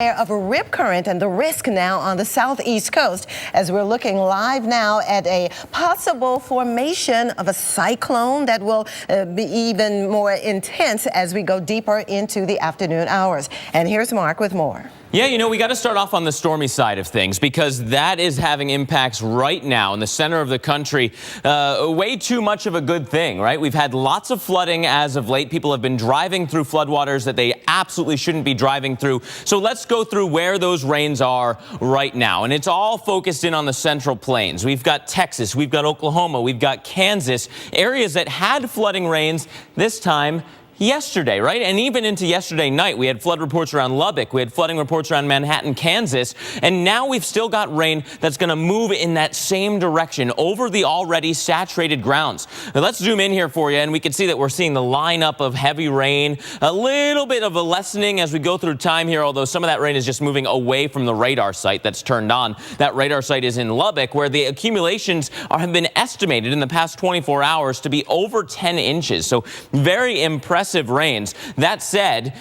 Of a rip current and the risk now on the southeast coast as we're looking live now at a possible formation of a cyclone that will be even more intense as we go deeper into the afternoon hours. And here's Mark with more. Yeah, you know, we got to start off on the stormy side of things because that is having impacts right now in the center of the country. Way too much of a good thing, right? We've had lots of flooding as of late. People have been driving through floodwaters that they absolutely shouldn't be driving through. So let's go through where those rains are right now. And it's all focused in on the Central Plains. We've got Texas, we've got Oklahoma, we've got Kansas, areas that had flooding rains this time yesterday, right? And even into yesterday night, we had flood reports around Lubbock. We had flooding reports around Manhattan, Kansas. And now we've still got rain that's going to move in that same direction over the already saturated grounds. Now, let's zoom in here for you, and we can see that we're seeing the lineup of heavy rain. A little bit of a lessening as we go through time here, although some of that rain is just moving away from the radar site that's turned on. That radar site is in Lubbock, where the accumulations have been estimated in the past 24 hours to be over 10 inches. So very impressive rains. That said,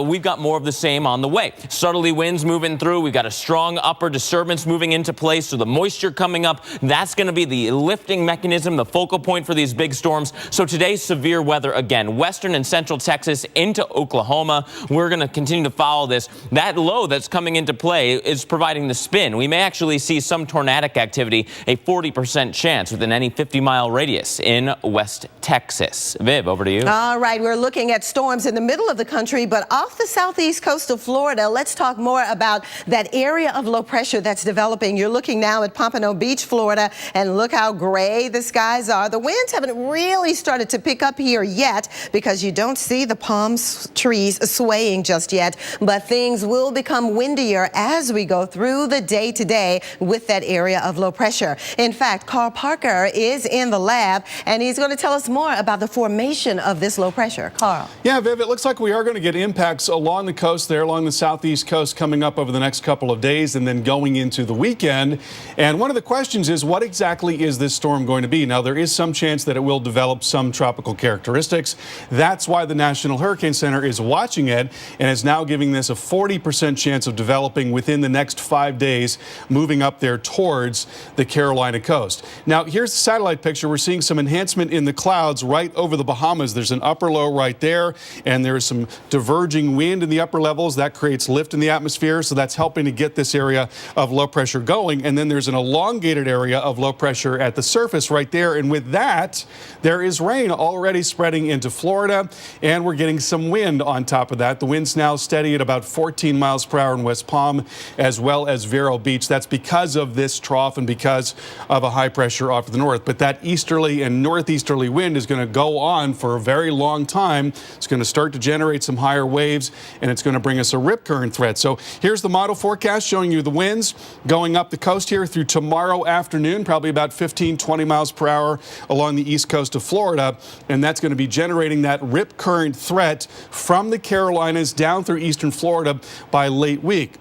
we've got more of the same on the way. Southerly winds moving through. We've got a strong upper disturbance moving into place. So the moisture coming up, that's going to be the lifting mechanism, the focal point for these big storms. So today's severe weather again, western and central Texas into Oklahoma. We're going to continue to follow this. That low that's coming into play is providing the spin. We may actually see some tornadic activity, a 40% chance within any 50-mile radius in West Texas. Viv, over to you. All right, we're looking at storms in the middle of the country, but off the southeast coast of Florida. Let's talk more about that area of low pressure that's developing. You're looking now at Pompano Beach, Florida, and look how gray the skies are. The winds haven't really started to pick up here yet because you don't see the palm trees swaying just yet, but things will become windier as we go through the day today with that area of low pressure. In fact, Carl Parker is in the lab, and he's going to tell us more about the formation of this low pressure. Carl. Yeah, Viv, it looks like we are going to get impacts along the coast there, along the southeast coast coming up over the next couple of days and then going into the weekend. And one of the questions is, what exactly is this storm going to be? Now, there is some chance that it will develop some tropical characteristics. That's why the National Hurricane Center is watching it and is now giving this a 40% chance of developing within the next 5 days, moving up there towards the Carolina coast. Now, here's the satellite picture. We're seeing some enhancement in the clouds right over the Bahamas. There's an upper low right there, and there is some diverging wind in the upper levels that creates lift in the atmosphere, so that's helping to get this area of low pressure going. And then there's an elongated area of low pressure at the surface right there, and with that there is rain already spreading into Florida, and we're getting some wind on top of that. The wind's now steady at about 14 miles per hour in West Palm as well as Vero Beach. That's because of this trough and because of a high pressure off to the north, but that easterly and northeasterly wind is going to go on for a very long time. It's going to start to generate some higher waves, and it's going to bring us a rip current threat. So here's the model forecast showing you the winds going up the coast here through tomorrow afternoon, probably about 15-20 miles per hour along the east coast of Florida, and that's going to be generating that rip current threat from the Carolinas down through eastern Florida by late week.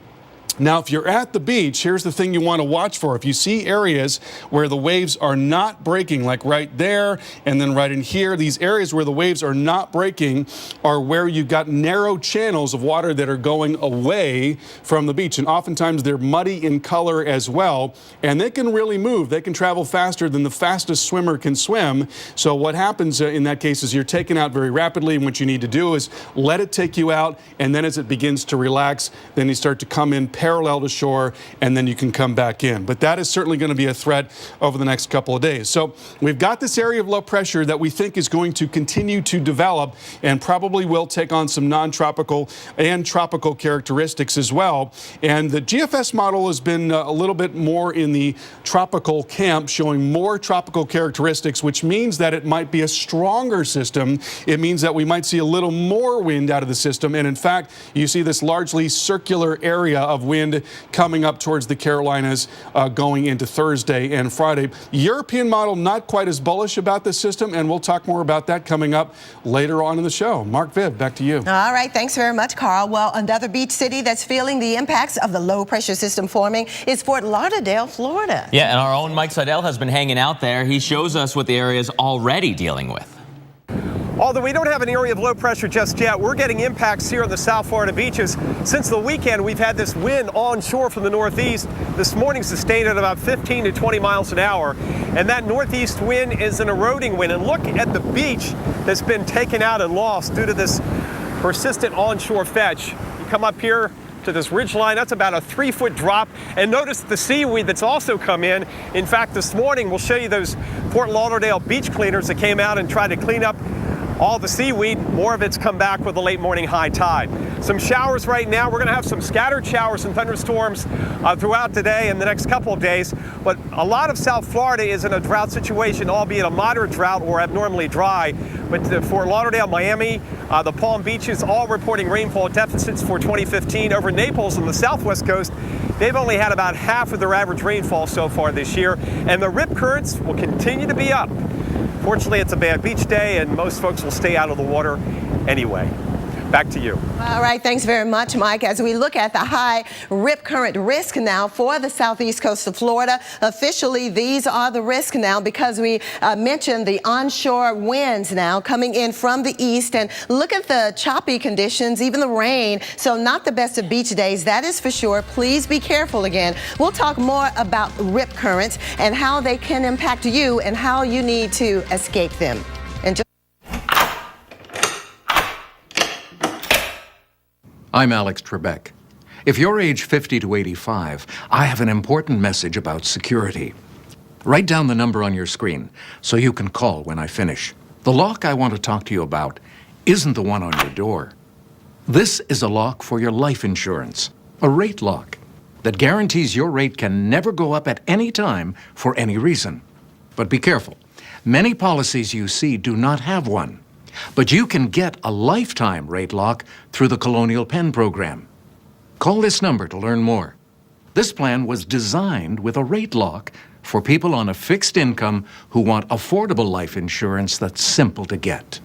Now, if you're at the beach, here's the thing you want to watch for. If you see areas where the waves are not breaking, like right there and then right in here, these areas where the waves are not breaking are where you've got narrow channels of water that are going away from the beach. And oftentimes they're muddy in color as well, and they can really move. They can travel faster than the fastest swimmer can swim. So what happens in that case is you're taken out very rapidly, and what you need to do is let it take you out, and then as it begins to relax, then you start to come in parallel to shore, and then you can come back in. But that is certainly going to be a threat over the next couple of days. So we've got this area of low pressure that we think is going to continue to develop and probably will take on some non-tropical and tropical characteristics as well. And the GFS model has been a little bit more in the tropical camp, showing more tropical characteristics, which means that it might be a stronger system. It means that we might see a little more wind out of the system. And in fact, you see this largely circular area of wind coming up towards the Carolinas going into Thursday and Friday. European model not quite as bullish about this system, and we'll talk more about that coming up later on in the show. Mark, Viv, back to you. All right, thanks very much, Carl. Well, another beach city that's feeling the impacts of the low pressure system forming is Fort Lauderdale, Florida. Yeah, and our own Mike Seidel has been hanging out there. He shows us what the area is already dealing with. All although we don't have an area of low pressure just yet, we're getting impacts here on the South Florida beaches. Since the weekend, we've had this wind onshore from the northeast. This morning sustained at about 15 to 20 miles an hour. And that northeast wind is an eroding wind. And look at the beach that's been taken out and lost due to this persistent onshore fetch. You come up here to this ridge line, that's about a 3-foot drop. And notice the seaweed that's also come in. In fact, this morning, we'll show you those Fort Lauderdale beach cleaners that came out and tried to clean up all the seaweed. More of it's come back with the late morning high tide. Some showers right now. We're going to have some scattered showers and thunderstorms throughout today and the next couple of days. But a lot of South Florida is in a drought situation, albeit a moderate drought or abnormally dry. But Fort Lauderdale, Miami, the Palm Beaches, all reporting rainfall deficits for 2015. Over Naples on the southwest coast, they've only had about half of their average rainfall so far this year. And the rip currents will continue to be up. Fortunately, it's a bad beach day, and most folks will stay out of the water anyway. Back to you. All right, thanks very much, Mike. As we look at the high rip current risk now for the southeast coast of Florida, officially these are the risks now because we mentioned the onshore winds now coming in from the east. And look at the choppy conditions, even the rain. So not the best of beach days, that is for sure. Please be careful again. We'll talk more about rip currents and how they can impact you and how you need to escape them. I'm Alex Trebek. If you're age 50 to 85, I have an important message about security. Write down the number on your screen so you can call when I finish. The lock I want to talk to you about isn't the one on your door. This is a lock for your life insurance, a rate lock that guarantees your rate can never go up at any time for any reason. But be careful. Many policies you see do not have one. But you can get a lifetime rate lock through the Colonial Penn program. Call this number to learn more. This plan was designed with a rate lock for people on a fixed income who want affordable life insurance that's simple to get.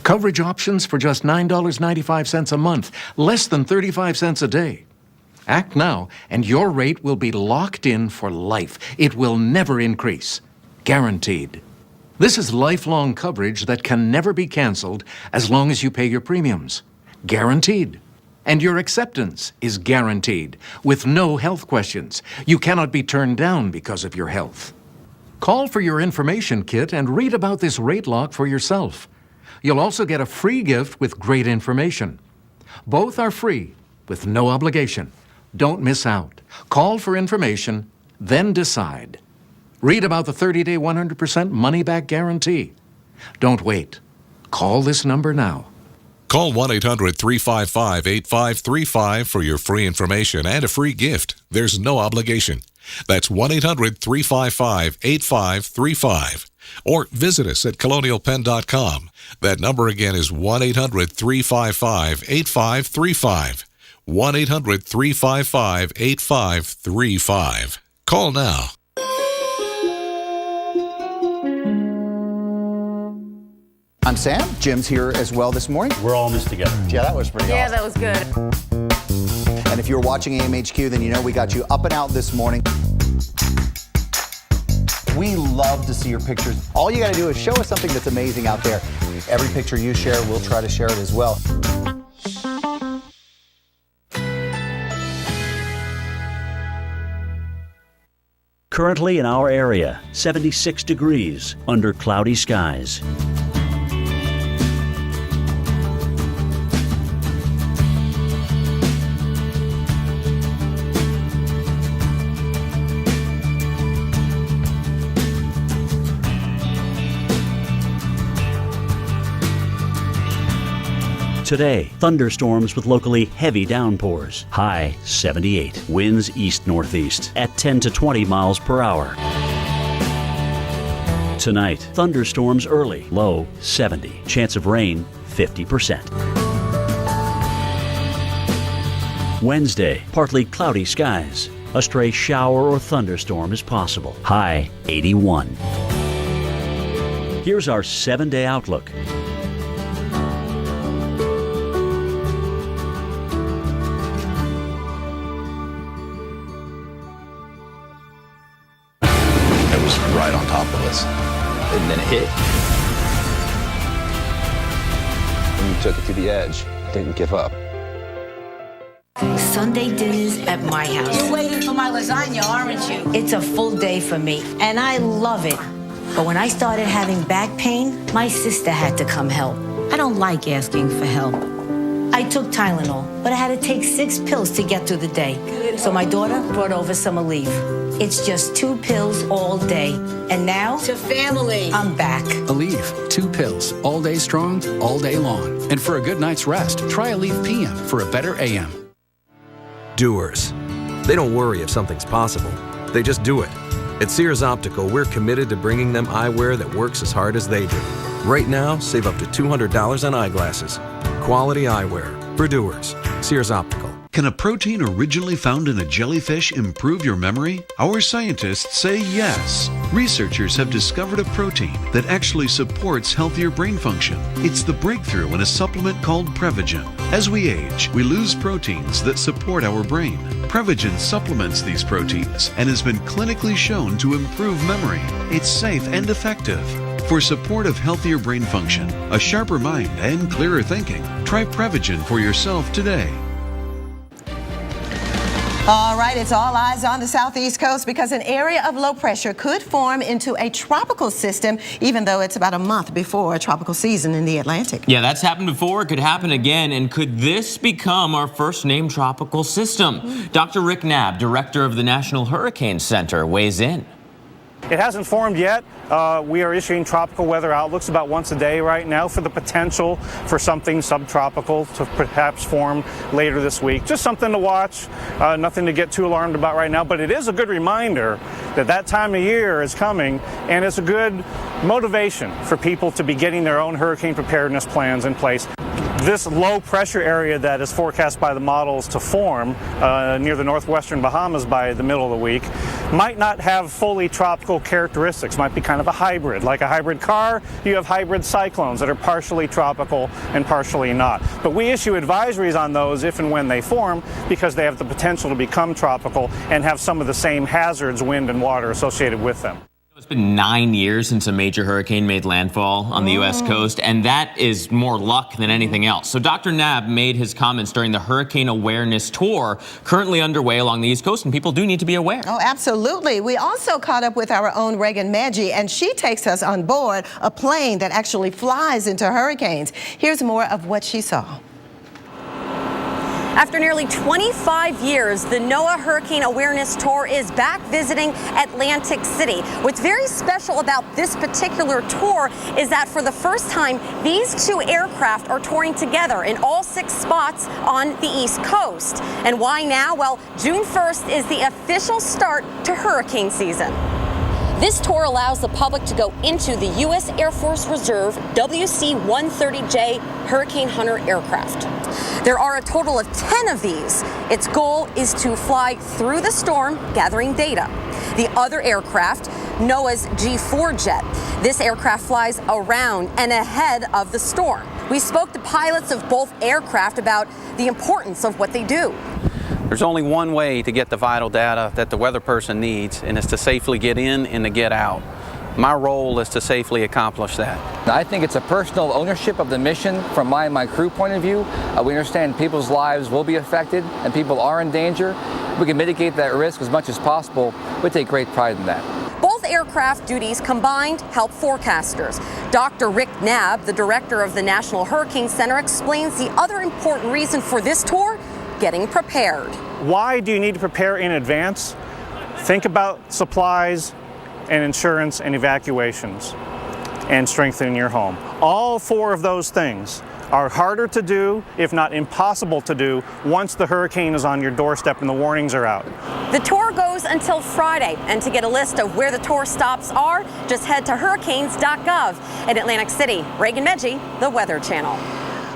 Coverage options for just $9.95 a month, less than 35 cents a day. Act now, and your rate will be locked in for life. It will never increase. Guaranteed. This is lifelong coverage that can never be canceled as long as you pay your premiums. Guaranteed. And your acceptance is guaranteed, with no health questions. You cannot be turned down because of your health. Call for your information kit and read about this rate lock for yourself. You'll also get a free gift with great information. Both are free, with no obligation. Don't miss out. Call for information, then decide. Read about the 30-day 100% money-back guarantee. Don't wait. Call this number now. Call 1-800-355-8535 for your free information and a free gift. There's no obligation. That's 1-800-355-8535. Or visit us at colonialpenn.com. That number again is 1-800-355-8535. 1-800-355-8535. Call now. I'm Sam. Jim's here as well this morning. We're all in this together. Yeah, that was pretty awesome. Yeah, that was good. And if you're watching AMHQ, then you know we got you up and out this morning. We love to see your pictures. All you got to do is show us something that's amazing out there. Every picture you share, we'll try to share it as well. Currently in our area, 76 degrees under cloudy skies. Today, thunderstorms with locally heavy downpours. High 78. Winds east-northeast at 10 to 20 miles per hour. Tonight, thunderstorms early. Low 70. Chance of rain 50%. Wednesday, partly cloudy skies. A stray shower or thunderstorm is possible. High 81. Here's our 7-day outlook. Right on top of us, and then it hit. You took it to the edge, didn't give up. Sunday dinners at my house. You're waiting for my lasagna, aren't you? It's a full day for me, and I love it. But when I started having back pain, my sister had to come help. I don't like asking for help. I took Tylenol, but I had to take 6 pills to get through the day. So my daughter brought over some Aleve. It's just 2 pills all day. And now, To family. I'm back. Aleve, 2 pills, all day strong, all day long. And for a good night's rest, try Aleve PM for a better AM. Doers. They don't worry if something's possible. They just do it. At Sears Optical, we're committed to bringing them eyewear that works as hard as they do. Right now, save up to $200 on eyeglasses. Quality eyewear for doers. Sears Optical. Can a protein originally found in a jellyfish improve your memory? Our scientists say yes. Researchers have discovered a protein that actually supports healthier brain function. It's the breakthrough in a supplement called Prevagen. As we age, we lose proteins that support our brain. Prevagen supplements these proteins and has been clinically shown to improve memory. It's safe and effective. For support of healthier brain function, a sharper mind, and clearer thinking, try Prevagen for yourself today. All right, it's all eyes on the southeast coast because an area of low pressure could form into a tropical system, even though it's about a month before a tropical season in the Atlantic. Yeah, that's happened before. It could happen again. And could this become our first named tropical system? Dr. Rick Knabb, director of the National Hurricane Center, weighs in. It hasn't formed yet. We are issuing tropical weather outlooks about once a day right now for the potential for something subtropical to perhaps form later this week. Just something to watch, nothing to get too alarmed about right now, but it is a good reminder that that time of year is coming, and it's a good motivation for people to be getting their own hurricane preparedness plans in place. This low pressure area that is forecast by the models to form near the northwestern Bahamas by the middle of the week might not have fully tropical characteristics, might be kind of a hybrid. Like a hybrid car, you have hybrid cyclones that are partially tropical and partially not. But we issue advisories on those if and when they form because they have the potential to become tropical and have some of the same hazards, wind and water associated with them. It's been 9 years since a major hurricane made landfall on the U.S. coast, and that is more luck than anything else. So Dr. Knabb made his comments during the Hurricane Awareness Tour currently underway along the East Coast, and people do need to be aware. Oh, absolutely. We also caught up with our own Reagan Maggi, and she takes us on board a plane that actually flies into hurricanes. Here's more of what she saw. After nearly 25 years, the NOAA Hurricane Awareness Tour is back visiting Atlantic City. What's very special about this particular tour is that for the first time, these 2 aircraft are touring together in all 6 spots on the East Coast. And why now? Well, June 1st is the official start to hurricane season. This tour allows the public to go into the U.S. Air Force Reserve WC-130J Hurricane Hunter aircraft. There are a total of 10 of these. Its goal is to fly through the storm, gathering data. The other aircraft, NOAA's G4 jet. This aircraft flies around and ahead of the storm. We spoke to pilots of both aircraft about the importance of what they do. There's only one way to get the vital data that the weather person needs, and it's to safely get in and to get out. My role is to safely accomplish that. I think it's a personal ownership of the mission from my crew point of view. We understand people's lives will be affected and people are in danger. We can mitigate that risk as much as possible. We take great pride in that. Both aircraft duties combined help forecasters. Dr. Rick Knabb, the director of the National Hurricane Center, explains the other important reason for this tour: getting prepared. Why do you need to prepare in advance? Think about supplies and insurance and evacuations and strengthening your home. All 4 of those things are harder to do, if not impossible to do, once the hurricane is on your doorstep and the warnings are out. The tour goes until Friday, and to get a list of where the tour stops are, just head to hurricanes.gov. In Atlantic City, Reagan Maggi, the Weather Channel.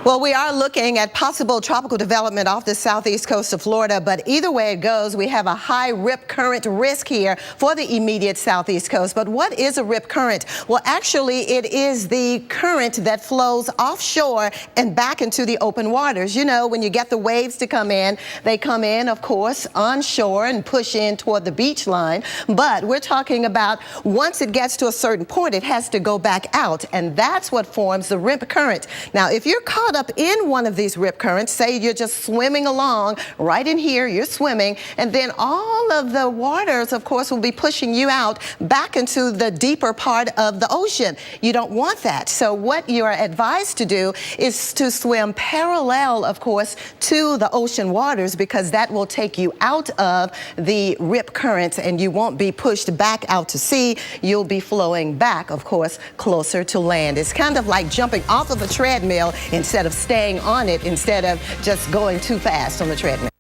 Well, we are looking at possible tropical development off the southeast coast of Florida, but either way it goes, we have a high rip current risk here for the immediate southeast coast. But what is a rip current? Well, actually, it is the current that flows offshore and back into the open waters. You know, when you get the waves to come in, they come in, of course, onshore and push in toward the beach line. But we're talking about once it gets to a certain point, it has to go back out, and that's what forms the rip current. Now, if you're caught up in one of these rip currents, say you're just swimming along right in here, you're swimming, and then all of the waters, of course, will be pushing you out back into the deeper part of the ocean. You don't want that. So what you are advised to do is to swim parallel, of course, to the ocean waters, because that will take you out of the rip currents and you won't be pushed back out to sea. You'll be flowing back, of course, closer to land. It's kind of like jumping off of a treadmill instead of staying on it, instead of just going too fast on the treadmill.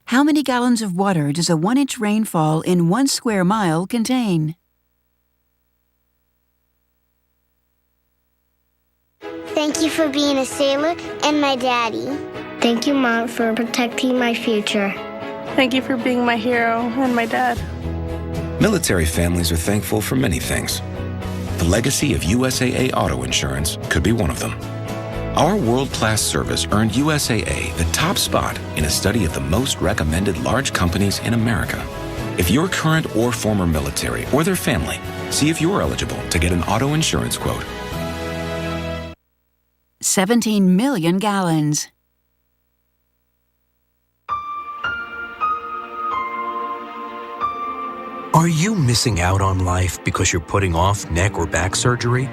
How many gallons of water does a 1-inch rainfall in 1 square mile contain? Thank you for being a sailor and my daddy. Thank you, Mom, for protecting my future. Thank you for being my hero and my dad. Military families are thankful for many things. The legacy of USAA Auto Insurance could be one of them. Our world-class service earned USAA the top spot in a study of the most recommended large companies in America. If you're current or former military or their family, see if you're eligible to get an auto insurance quote. 17 million gallons. Are you missing out on life because you're putting off neck or back surgery?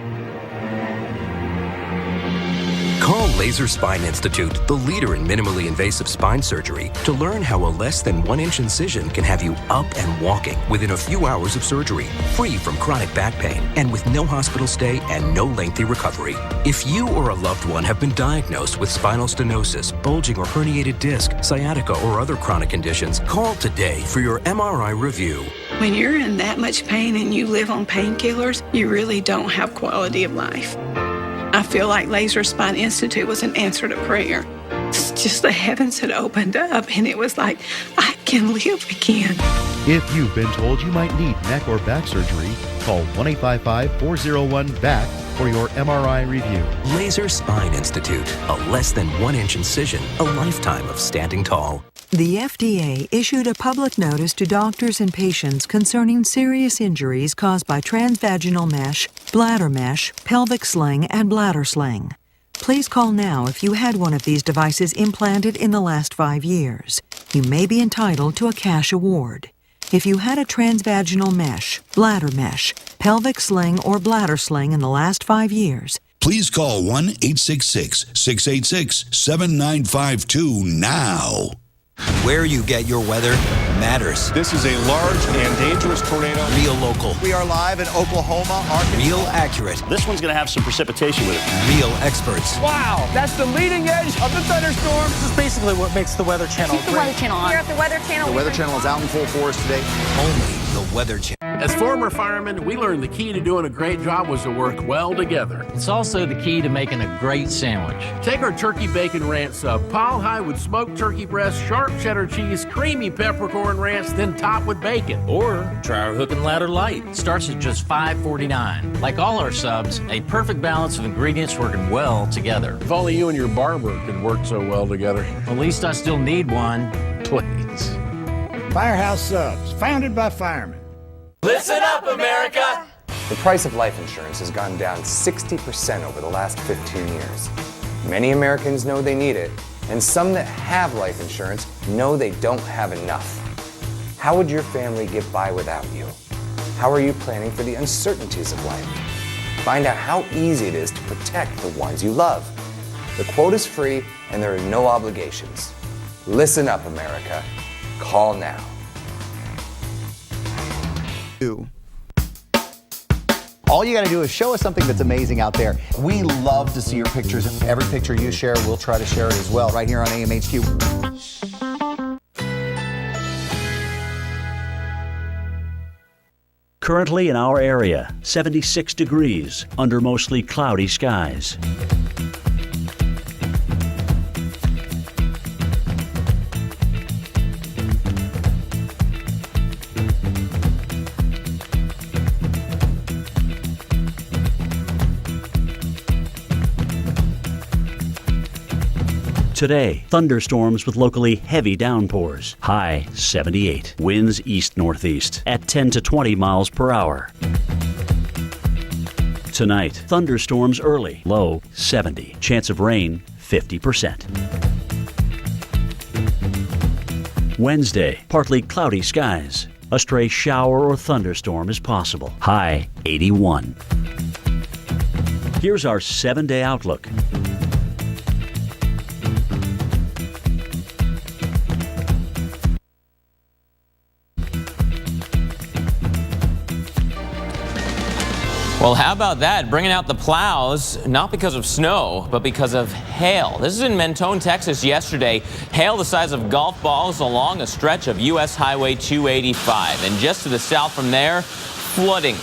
Call Laser Spine Institute, the leader in minimally invasive spine surgery, to learn how a less than 1-inch incision can have you up and walking within a few hours of surgery, free from chronic back pain, and with no hospital stay and no lengthy recovery. If you or a loved one have been diagnosed with spinal stenosis, bulging or herniated disc, sciatica, or other chronic conditions, call today for your MRI review. When you're in that much pain and you live on painkillers, you really don't have quality of life. I feel like Laser Spine Institute was an answer to prayer. It's just the heavens had opened up and it was like, I can live again. If you've been told you might need neck or back surgery, call 1-855-401-BACK for your MRI review. Laser Spine Institute, a less than 1-inch incision, a lifetime of standing tall. The FDA issued a public notice to doctors and patients concerning serious injuries caused by transvaginal mesh, bladder mesh, pelvic sling, and bladder sling. Please call now if you had one of these devices implanted in the last 5 years. You may be entitled to a cash award. If you had a transvaginal mesh, bladder mesh, pelvic sling, or bladder sling in the last 5 years, please call 1-866-686-7952 now. Where you get your weather matters. This is a large and dangerous tornado. Real local. We are live in Oklahoma, Arkansas. Real accurate. This one's going to have some precipitation with it. Real experts. Wow, that's the leading edge of the thunderstorm. This is basically what makes the Weather Channel Keep the Weather Channel on. Here at the Weather Channel. The Weather Channel is out in full force today. Only the Weather Channel. As former firemen, we learned the key to doing a great job was to work well together. It's also the key to making a great sandwich. Take our turkey bacon ranch sub, pile high with smoked turkey breast, sharp cheddar cheese, creamy peppercorn ranch, then top with bacon. Or try our Hook and Ladder Light. It starts at just $5.49. Like all our subs, a perfect balance of ingredients working well together. If only you and your barber could work so well together. At least I still need one. Please. Firehouse Subs, founded by firemen. Listen up, America! The price of life insurance has gone down 60% over the last 15 years. Many Americans know they need it, and some that have life insurance know they don't have enough. How would your family get by without you? How are you planning for the uncertainties of life? Find out how easy it is to protect the ones you love. The quote is free, and there are no obligations. Listen up, America. Call now. All you got to do is show us something that's amazing out there. We love to see your pictures, and every picture you share, we'll try to share it as well right here on AMHQ. Currently in our area, 76 degrees under mostly cloudy skies. Today, thunderstorms with locally heavy downpours. High 78. Winds east-northeast at 10 to 20 miles per hour. Tonight, thunderstorms early. Low 70. Chance of rain 50%. Wednesday, partly cloudy skies. A stray shower or thunderstorm is possible. High 81. Here's our 7-day outlook. Well, how about that? Bringing out the plows, not because of snow, but because of hail. This is in Mentone, Texas yesterday. Hail the size of golf balls along a stretch of U.S. Highway 285. And just to the south from there, flooding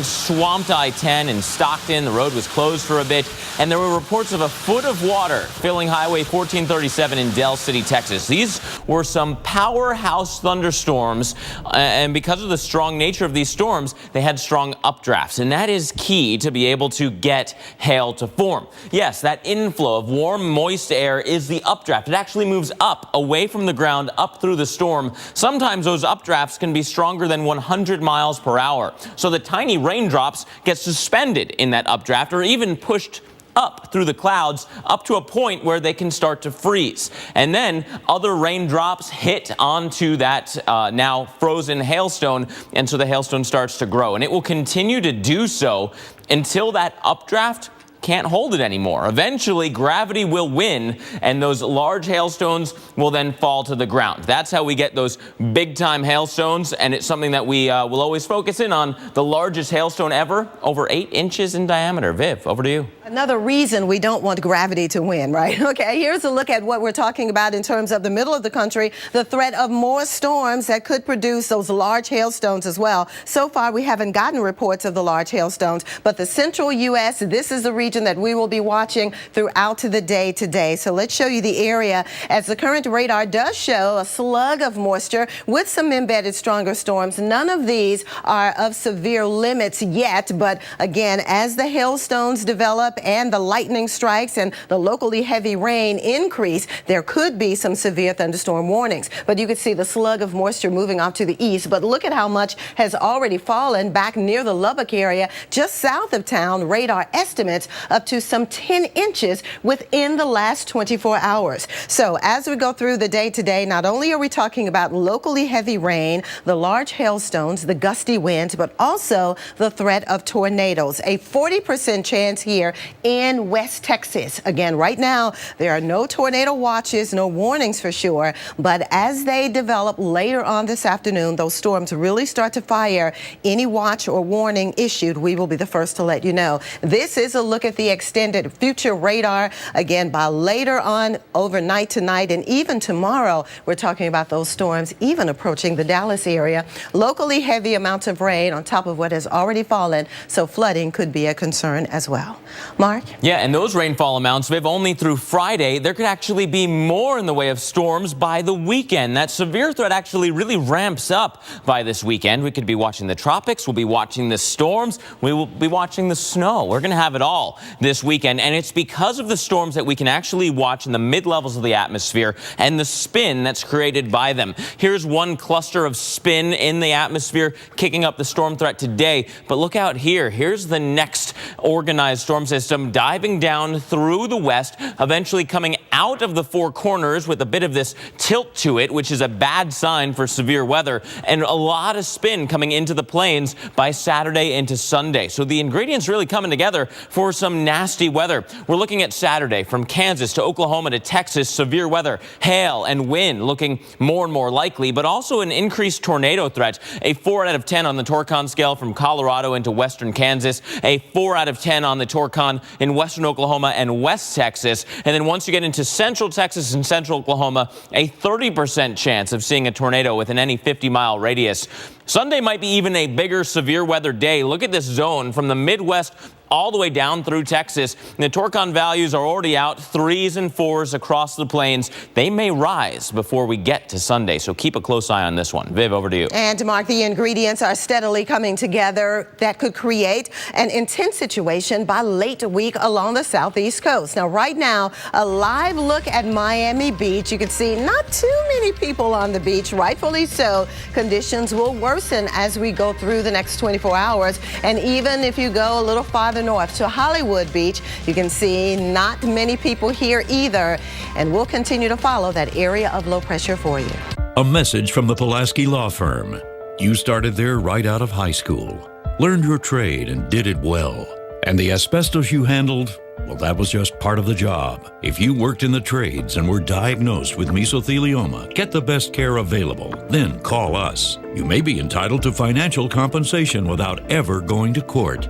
swamped I-10 in Stockton. The road was closed for a bit, and there were reports of a foot of water filling Highway 1437 in Del City, Texas. These were some powerhouse thunderstorms, and because of the strong nature of these storms, they had strong updrafts, and that is key to be able to get hail to form. Yes, that inflow of warm, moist air is the updraft. It actually moves up, away from the ground, up through the storm. Sometimes those updrafts can be stronger than 100 miles per hour. So the tiny raindrops get suspended in that updraft or even pushed up through the clouds up to a point where they can start to freeze. And then other raindrops hit onto that now frozen hailstone, and so the hailstone starts to grow. And it will continue to do so until that updraft can't hold it anymore. Eventually, gravity will win, and those large hailstones will then fall to the ground. That's how we get those big-time hailstones, and it's something that we will always focus in on. The largest hailstone ever, over 8 inches in diameter. Viv, over to you. Another reason we don't want gravity to win, right? Okay, here's a look at what we're talking about in terms of the middle of the country, the threat of more storms that could produce those large hailstones as well. So far, we haven't gotten reports of the large hailstones, but the central U.S., this is the region that we will be watching throughout the day today. So let's show you the area, as the current radar does show a slug of moisture with some embedded stronger storms. None of these are of severe limits yet, but again, as the hailstones develop and the lightning strikes and the locally heavy rain increase, there could be some severe thunderstorm warnings. But you can see the slug of moisture moving off to the east. But look at how much has already fallen back near the Lubbock area, just south of town. Radar estimates up to some 10 inches within the last 24 hours. So as we go through the day today, not only are we talking about locally heavy rain, the large hailstones, the gusty winds, but also the threat of tornadoes. A 40% chance here in West Texas. Again, right now, there are no tornado watches, no warnings for sure, but as they develop later on this afternoon, those storms really start to fire. Any watch or warning issued, we will be the first to let you know. This is a look at the extended future radar. Again, by later on overnight tonight and even tomorrow, we're talking about those storms even approaching the Dallas area. Locally heavy amounts of rain on top of what has already fallen, so flooding could be a concern as well. Mark? Yeah, and those rainfall amounts, Viv, only through Friday. There could actually be more in the way of storms by the weekend. That severe threat actually really ramps up by this weekend. We could be watching the tropics. We'll be watching the storms. We will be watching the snow. We're going to have it all this weekend, and it's because of the storms that we can actually watch in the mid-levels of the atmosphere and the spin that's created by them. Here's one cluster of spin in the atmosphere kicking up the storm threat today, but look out here. Here's the next organized storm system diving down through the west, eventually coming out of the Four Corners with a bit of this tilt to it, which is a bad sign for severe weather, and a lot of spin coming into the plains by Saturday into Sunday. So the ingredients really coming together for some nasty weather. We're looking at Saturday from Kansas to Oklahoma to Texas. Severe weather, hail and wind looking more and more likely, but also an increased tornado threat. A 4 out of 10 on the Torcon scale from Colorado into western Kansas. A 4 out of 10 on the Torcon in western Oklahoma and west Texas. And then once you get into central Texas and central Oklahoma, a 30% chance of seeing a tornado within any 50-mile radius. Sunday might be even a bigger severe weather day. Look at this zone from the Midwest all the way down through Texas. The Torcon values are already out, 3s and 4s across the plains. They may rise before we get to Sunday, so keep a close eye on this one. Viv, over to you. And Mark, the ingredients are steadily coming together that could create an intense situation by late week along the southeast coast. Now, right now, a live look at Miami Beach. You can see not too many people on the beach, rightfully so. Conditions will worsen as we go through the next 24 hours. And even if you go a little farther farther north to Hollywood Beach. You can see not many people here either, and we'll continue to follow that area of low pressure for you. A message from the Pulaski Law Firm. You started there right out of high school, learned your trade and did it well. And the asbestos you handled, well, that was just part of the job. If you worked in the trades and were diagnosed with mesothelioma, get the best care available. Then call us. You may be entitled to financial compensation without ever going to court.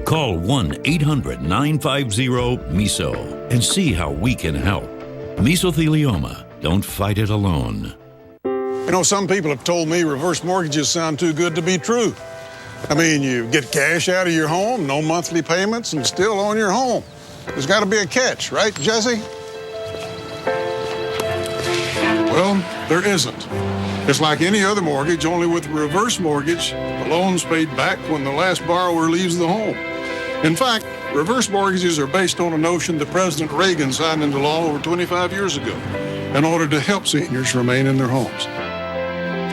Call 1-800-950-MESO and see how we can help. Mesothelioma. Don't fight it alone. You know, some people have told me reverse mortgages sound too good to be true. I mean, you get cash out of your home, no monthly payments, and still own your home. There's got to be a catch, right, Jesse? Well, there isn't. It's like any other mortgage, only with a reverse mortgage, the loan's paid back when the last borrower leaves the home. In fact, reverse mortgages are based on a notion that President Reagan signed into law over 25 years ago in order to help seniors remain in their homes.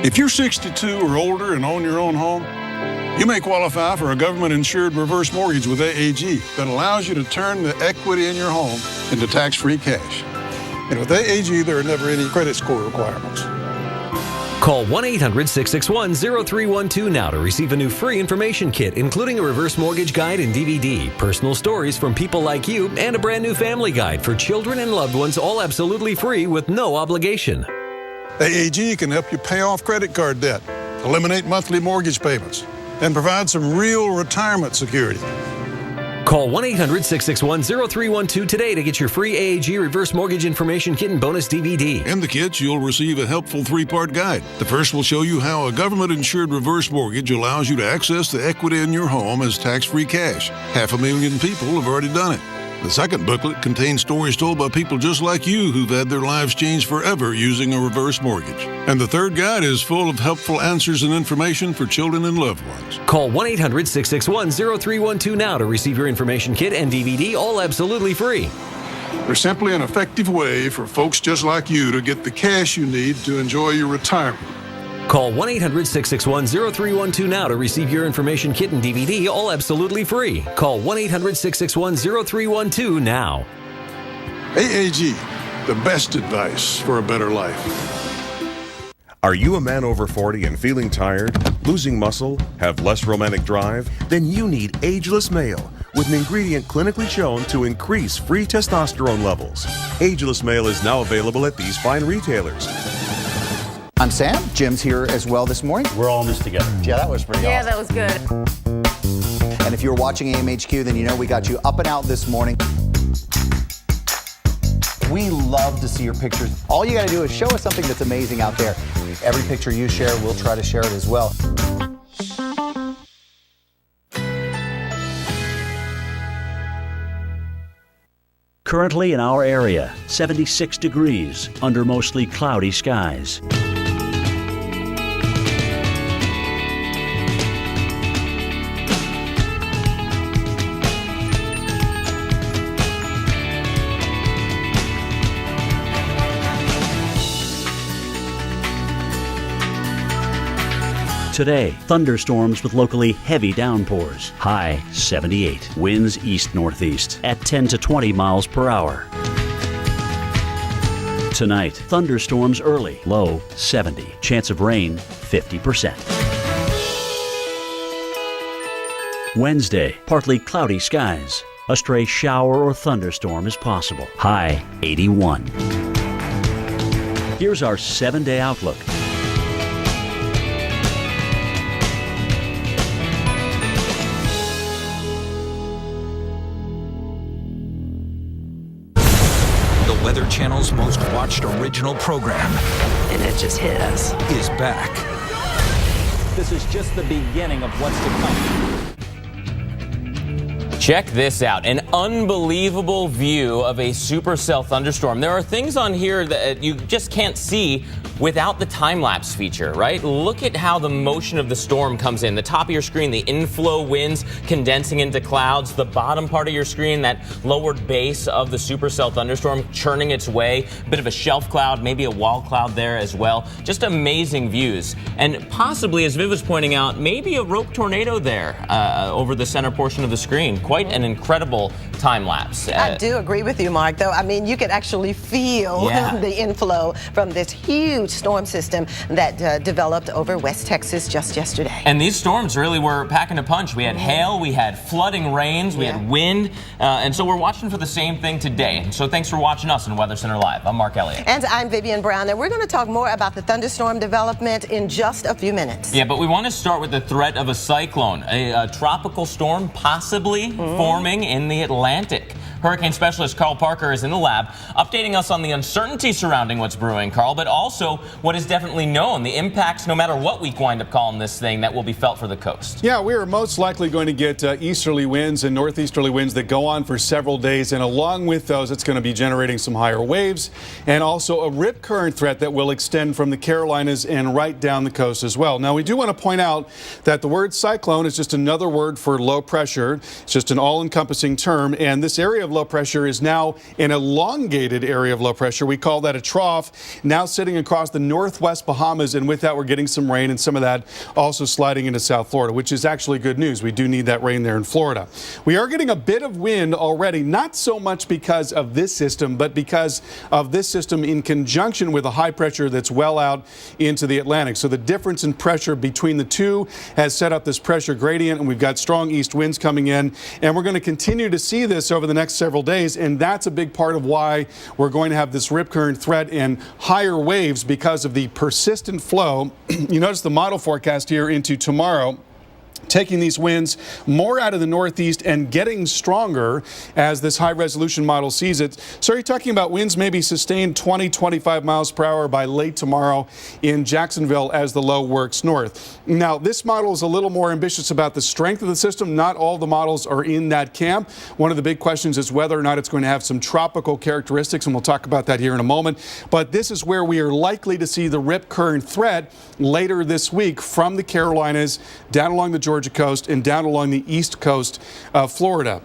If you're 62 or older and own your own home, you may qualify for a government-insured reverse mortgage with AAG that allows you to turn the equity in your home into tax-free cash. And with AAG, there are never any credit score requirements. Call 1-800-661-0312 now to receive a new free information kit, including a reverse mortgage guide and DVD, personal stories from people like you, and a brand new family guide for children and loved ones, all absolutely free with no obligation. AAG can help you pay off credit card debt, eliminate monthly mortgage payments, and provide some real retirement security. Call 1-800-661-0312 today to get your free AAG reverse mortgage information kit and bonus DVD. In the kits, you'll receive a helpful 3-part guide. The first will show you how a government-insured reverse mortgage allows you to access the equity in your home as tax-free cash. 500,000 people have already done it. The second booklet contains stories told by people just like you who've had their lives changed forever using a reverse mortgage. And the third guide is full of helpful answers and information for children and loved ones. Call 1-800-661-0312 now to receive your information kit and DVD, all absolutely free. There's simply an effective way for folks just like you to get the cash you need to enjoy your retirement. Call 1-800-661-0312 now to receive your information kit and DVD, all absolutely free. Call 1-800-661-0312 now. AAG, the best advice for a better life. Are you a man over 40 and feeling tired, losing muscle, have less romantic drive? Then you need Ageless Male, with an ingredient clinically shown to increase free testosterone levels. Ageless Male is now available at these fine retailers. I'm Sam. Jim's here as well this morning. We're all in this together. Yeah, that was pretty awesome. that was good. And if you're watching AMHQ, then you know we got you up and out this morning. We love to see your pictures. All you got to do is show us something that's amazing out there. Every picture you share, we'll try to share it as well. Currently in our area, 76 degrees under mostly cloudy skies. Today, thunderstorms with locally heavy downpours. High 78. Winds east-northeast at 10 to 20 miles per hour. Tonight, thunderstorms early. Low 70. Chance of rain 50%. Wednesday, partly cloudy skies. A stray shower or thunderstorm is possible. High 81. Here's our 7-day outlook. Weather Channel's most watched original program. And it just hit us. Is back. This is just the beginning of what's to come. Check this out. An unbelievable view of a supercell thunderstorm. There are things on here that you just can't see without the time-lapse feature, right? Look at how the motion of the storm comes in. The top of your screen, the inflow winds condensing into clouds. The bottom part of your screen, that lowered base of the supercell thunderstorm churning its way. A bit of a shelf cloud, maybe a wall cloud there as well. Just amazing views. And possibly, as Viv was pointing out, maybe a rope tornado there over the center portion of the screen. Quite an incredible time-lapse. I do agree with you, Mark, though. I mean, you could actually feel the inflow from this huge storm system that developed over West Texas just yesterday. And these storms really were packing a punch. We had hail, we had flooding rains, we had wind, and so we're watching for the same thing today. So thanks for watching us on Weather Center Live. I'm Mark Elliott. And I'm Vivian Brown, and we're going to talk more about the thunderstorm development in just a few minutes. Yeah, but we want to start with the threat of a cyclone, a tropical storm possibly forming in the Atlantic. Hurricane specialist Carl Parker is in the lab, updating us on the uncertainty surrounding what's brewing, Carl, but also what is definitely known, the impacts, no matter what we wind up calling this thing, that will be felt for the coast. Yeah, we are most likely going to get easterly winds and northeasterly winds that go on for several days, and along with those, it's going to be generating some higher waves and also a rip current threat that will extend from the Carolinas and right down the coast as well. Now, we do want to point out that the word cyclone is just another word for low pressure. It's just an all-encompassing term, and this area of low pressure is now an elongated area of low pressure. We call that a trough, now sitting across the northwest Bahamas, and with that we're getting some rain and some of that also sliding into South Florida, which is actually good news. We do need that rain there in Florida. We are getting a bit of wind already, not so much because of this system, but because of this system in conjunction with a high pressure that's well out into the Atlantic. So the difference in pressure between the two has set up this pressure gradient, and we've got strong east winds coming in, and we're going to continue to see this over the next several days, and that's a big part of why we're going to have this rip current threat and higher waves because of the persistent flow. You notice the model forecast here into tomorrow, taking these winds more out of the northeast and getting stronger as this high resolution model sees it. So you're talking about winds maybe sustained 20-25 miles per hour by late tomorrow in Jacksonville as the low works north. Now, this model is a little more ambitious about the strength of the system. Not all the models are in that camp. One of the big questions is whether or not it's going to have some tropical characteristics, and we'll talk about that here in a moment. But this is where we are likely to see the rip current threat later this week from the Carolinas down along the Georgia coast and down along the east coast of Florida.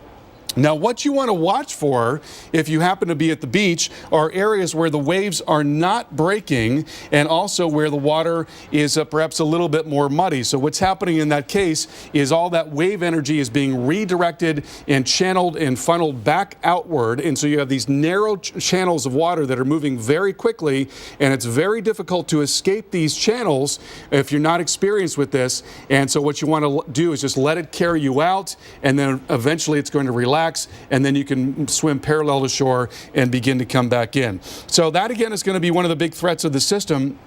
Now, what you want to watch for if you happen to be at the beach are areas where the waves are not breaking and also where the water is perhaps a little bit more muddy. So what's happening in that case is all that wave energy is being redirected and channeled and funneled back outward. And so you have these narrow channels of water that are moving very quickly, and it's very difficult to escape these channels if you're not experienced with this. And so what you want to do is just let it carry you out, and then eventually it's going to relax, and then you can swim parallel to shore and begin to come back in. So that again is going to be one of the big threats of the system.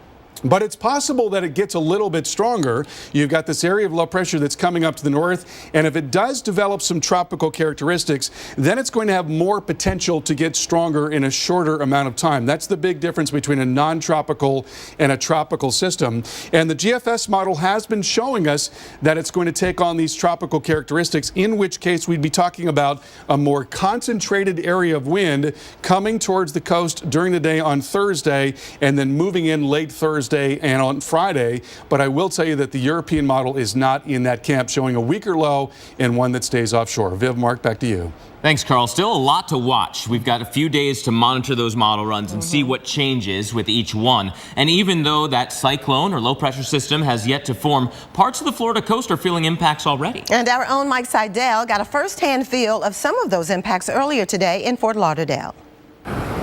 But it's possible that it gets a little bit stronger. You've got this area of low pressure that's coming up to the north, and if it does develop some tropical characteristics, then it's going to have more potential to get stronger in a shorter amount of time. That's the big difference between a non-tropical and a tropical system. And the GFS model has been showing us that it's going to take on these tropical characteristics, in which case we'd be talking about a more concentrated area of wind coming towards the coast during the day on Thursday and then moving in late Thursday and on Friday. But I will tell you that the European model is not in that camp, showing a weaker low and one that stays offshore. Viv, Mark, back to you. Thanks, Carl. Still a lot to watch. We've got a few days to monitor those model runs and see what changes with each one. And even though that cyclone or low pressure system has yet to form, parts of the Florida coast are feeling impacts already. And our own Mike Seidel got a first-hand feel of some of those impacts earlier today in Fort Lauderdale.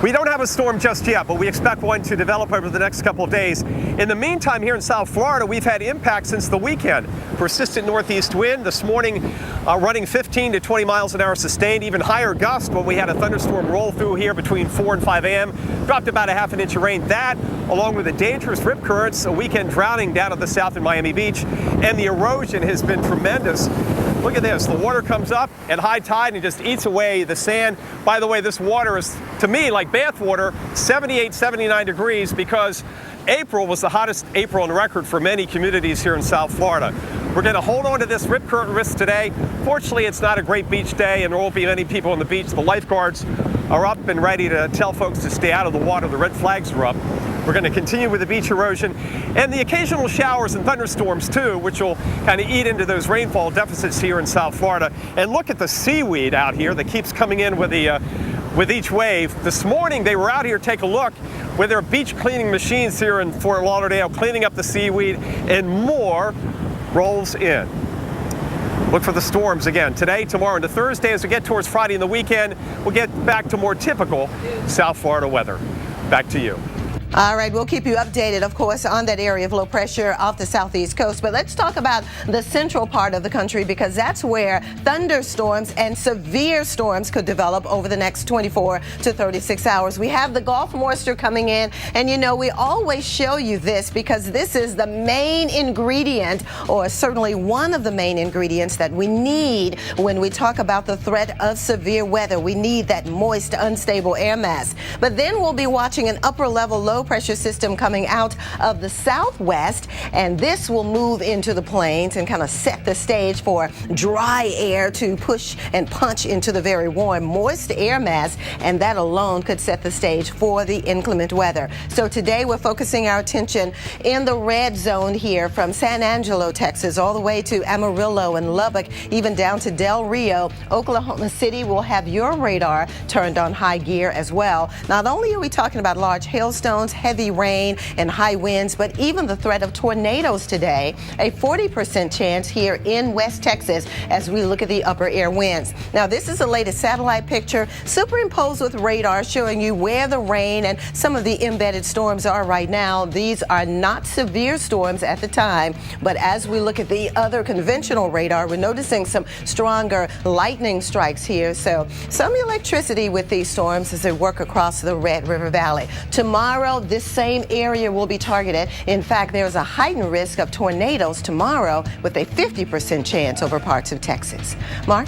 We don't have a storm just yet, but we expect one to develop over the next couple of days. In the meantime, here in South Florida, we've had impact since the weekend. Persistent northeast wind this morning running 15 to 20 miles an hour sustained, even higher gust when we had a thunderstorm roll through here between 4 and 5 a.m. Dropped about a half an inch of rain. That, along with the dangerous rip currents, a weekend drowning down at the south in Miami Beach, and the erosion has been tremendous. Look at this. The water comes up at high tide and it just eats away the sand. By the way, this water is, to me, like bath water, 78, 79 degrees, because April was the hottest April on record for many communities here in South Florida. We're going to hold on to this rip current risk today. Fortunately, it's not a great beach day and there won't be many people on the beach. The lifeguards are up and ready to tell folks to stay out of the water. The red flags are up. We're going to continue with the beach erosion and the occasional showers and thunderstorms too, which will kind of eat into those rainfall deficits here in South Florida. And look at the seaweed out here that keeps coming in with each wave. This morning they were out here, take a look, with their beach cleaning machines here in Fort Lauderdale, cleaning up the seaweed, and more rolls in. Look for the storms again today, tomorrow, and to Thursday. As we get towards Friday and the weekend, we'll get back to more typical South Florida weather. Back to you. All right, we'll keep you updated, of course, on that area of low pressure off the southeast coast. But let's talk about the central part of the country, because that's where thunderstorms and severe storms could develop over the next 24 to 36 hours. We have the Gulf moisture coming in, and you know, we always show you this because this is the main ingredient, or certainly one of the main ingredients that we need when we talk about the threat of severe weather. We need that moist, unstable air mass. But then we'll be watching an upper level low pressure system coming out of the southwest, and this will move into the plains and kind of set the stage for dry air to push and punch into the very warm, moist air mass, and that alone could set the stage for the inclement weather. So today we're focusing our attention in the red zone here from San Angelo, Texas, all the way to Amarillo and Lubbock, even down to Del Rio. Oklahoma City will have your radar turned on high gear as well. Not only are we talking about large hailstones, heavy rain and high winds, but even the threat of tornadoes today, a 40% chance here in West Texas as we look at the upper air winds. Now, this is the latest satellite picture superimposed with radar showing you where the rain and some of the embedded storms are right now. These are not severe storms at the time, but as we look at the other conventional radar, we're noticing some stronger lightning strikes here. So some electricity with these storms as they work across the Red River Valley. Tomorrow, this same area will be targeted. In fact, there's a heightened risk of tornadoes tomorrow with a 50% chance over parts of Texas. Mark?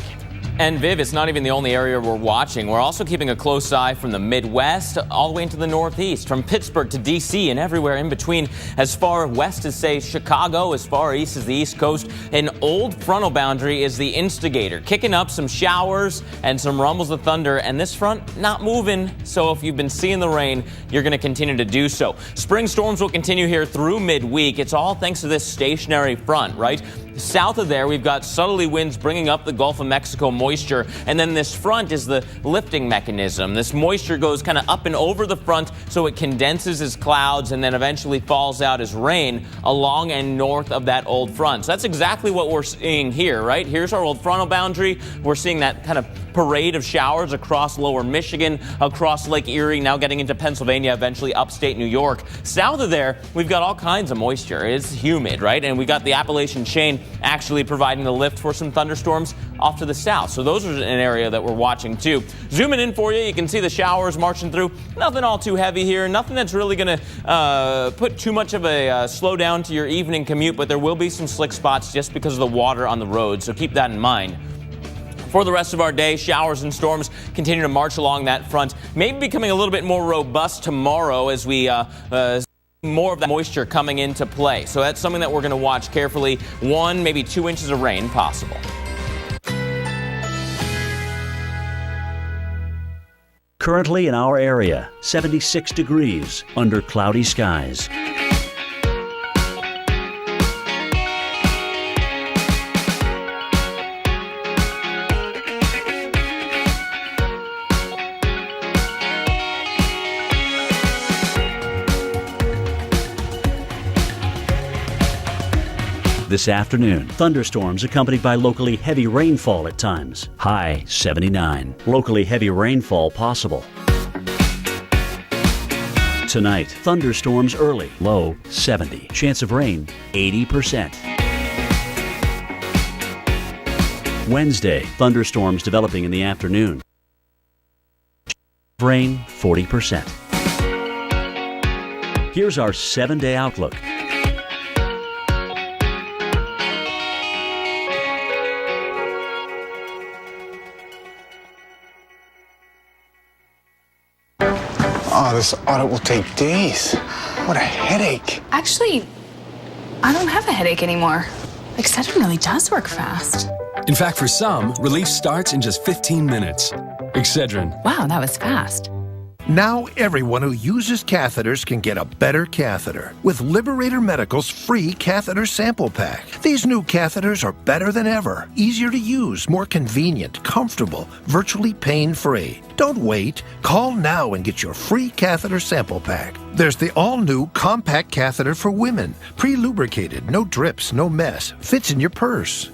And Viv, it's not even the only area we're watching. We're also keeping a close eye from the Midwest all the way into the Northeast, from Pittsburgh to D.C. and everywhere in between, as far west as, say, Chicago, as far east as the East Coast. An old frontal boundary is the instigator, kicking up some showers and some rumbles of thunder, and this front not moving. So if you've been seeing the rain, you're going to continue to do so. Spring storms will continue here through midweek. It's all thanks to this stationary front, right? South of there, we've got southerly winds bringing up the Gulf of Mexico moisture, and then this front is the lifting mechanism. This moisture goes kind of up and over the front, so it condenses as clouds and then eventually falls out as rain along and north of that old front. So that's exactly what we're seeing here, right? Here's our old frontal boundary. We're seeing that kind of parade of showers across lower Michigan, across Lake Erie, now getting into Pennsylvania, eventually upstate New York. South of there, we've got all kinds of moisture. It's humid, right? And we got the Appalachian chain actually providing the lift for some thunderstorms off to the south. So those are an area that we're watching too. Zooming in for you can see the showers marching through. Nothing all too heavy here. Nothing that's really going to put too much of a slowdown to your evening commute, but there will be some slick spots just because of the water on the road. So keep that in mind. For the rest of our day, showers and storms continue to march along that front, maybe becoming a little bit more robust tomorrow as we more of that moisture coming into play. So that's something that we're going to watch carefully. 1, maybe 2 inches of rain possible. Currently in our area, 76 degrees under cloudy skies. This afternoon, thunderstorms accompanied by locally heavy rainfall at times. High 79. Locally heavy rainfall possible. Tonight, thunderstorms early. Low 70. Chance of rain 80%. Wednesday, thunderstorms developing in the afternoon. Rain 40%. Here's our 7-day outlook. Oh, this audit will take days. What a headache. Actually, I don't have a headache anymore. Excedrin really does work fast. In fact, for some, relief starts in just 15 minutes. Excedrin. Wow, that was fast. Now everyone who uses catheters can get a better catheter with Liberator Medical's free catheter sample pack. These new catheters are better than ever, easier to use, more convenient, comfortable, virtually pain-free. Don't wait. Call now and get your free catheter sample pack. There's the all-new compact catheter for women, pre-lubricated, no drips, no mess, fits in your purse.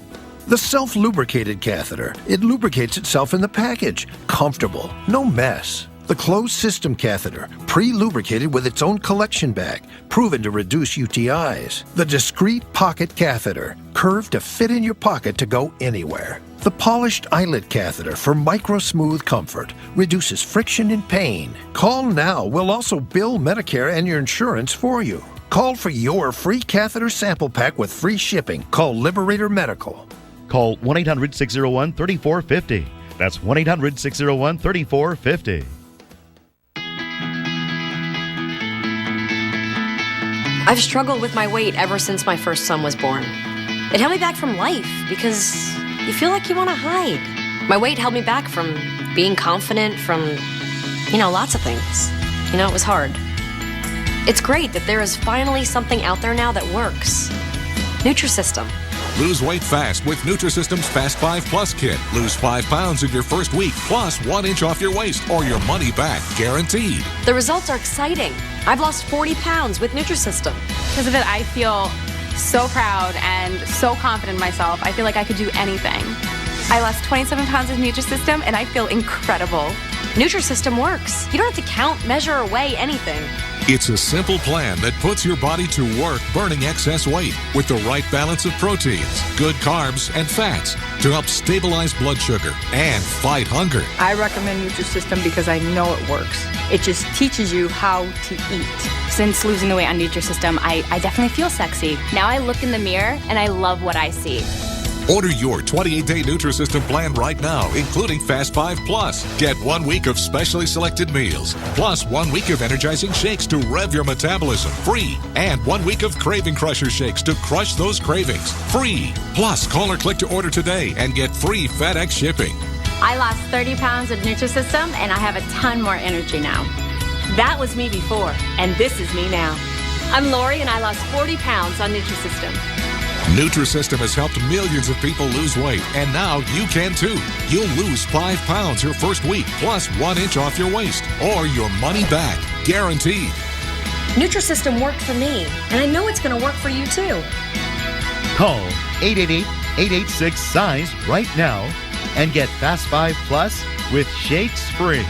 The self-lubricated catheter, it lubricates itself in the package, comfortable, no mess. The closed system catheter, pre-lubricated with its own collection bag, proven to reduce UTIs. The discreet pocket catheter, curved to fit in your pocket to go anywhere. The polished eyelet catheter for micro-smooth comfort, reduces friction and pain. Call now. We'll also bill Medicare and your insurance for you. Call for your free catheter sample pack with free shipping. Call Liberator Medical. Call 1-800-601-3450. That's 1-800-601-3450. I've struggled with my weight ever since my first son was born. It held me back from life because you feel like you want to hide. My weight held me back from being confident, from, lots of things. It was hard. It's great that there is finally something out there now that works. Nutrisystem. Lose weight fast with Nutrisystem's Fast 5 Plus Kit. Lose 5 pounds in your first week, plus 1 inch off your waist, or your money back, guaranteed. The results are exciting. I've lost 40 pounds with Nutrisystem. Because of it, I feel so proud and so confident in myself. I feel like I could do anything. I lost 27 pounds with Nutrisystem, and I feel incredible. Nutrisystem works. You don't have to count, measure, or weigh anything. It's a simple plan that puts your body to work burning excess weight with the right balance of proteins, good carbs, and fats to help stabilize blood sugar and fight hunger. I recommend Nutrisystem because I know it works. It just teaches you how to eat. Since losing the weight on Nutrisystem, I definitely feel sexy. Now I look in the mirror and I love what I see. Order your 28-day Nutrisystem plan right now, including Fast 5 Plus. Get 1 week of specially selected meals, plus 1 week of energizing shakes to rev your metabolism, free. And 1 week of Craving Crusher shakes to crush those cravings, free. Plus, call or click to order today and get free FedEx shipping. I lost 30 pounds with Nutrisystem, and I have a ton more energy now. That was me before, and this is me now. I'm Lori, and I lost 40 pounds on Nutrisystem. Nutrisystem has helped millions of people lose weight, and now you can too. You'll lose 5 pounds your first week, plus 1 inch off your waist, or your money back, guaranteed. Nutrisystem worked for me, and I know it's going to work for you too. Call 888-886-SIZE right now and get Fast 5 Plus with shakes free.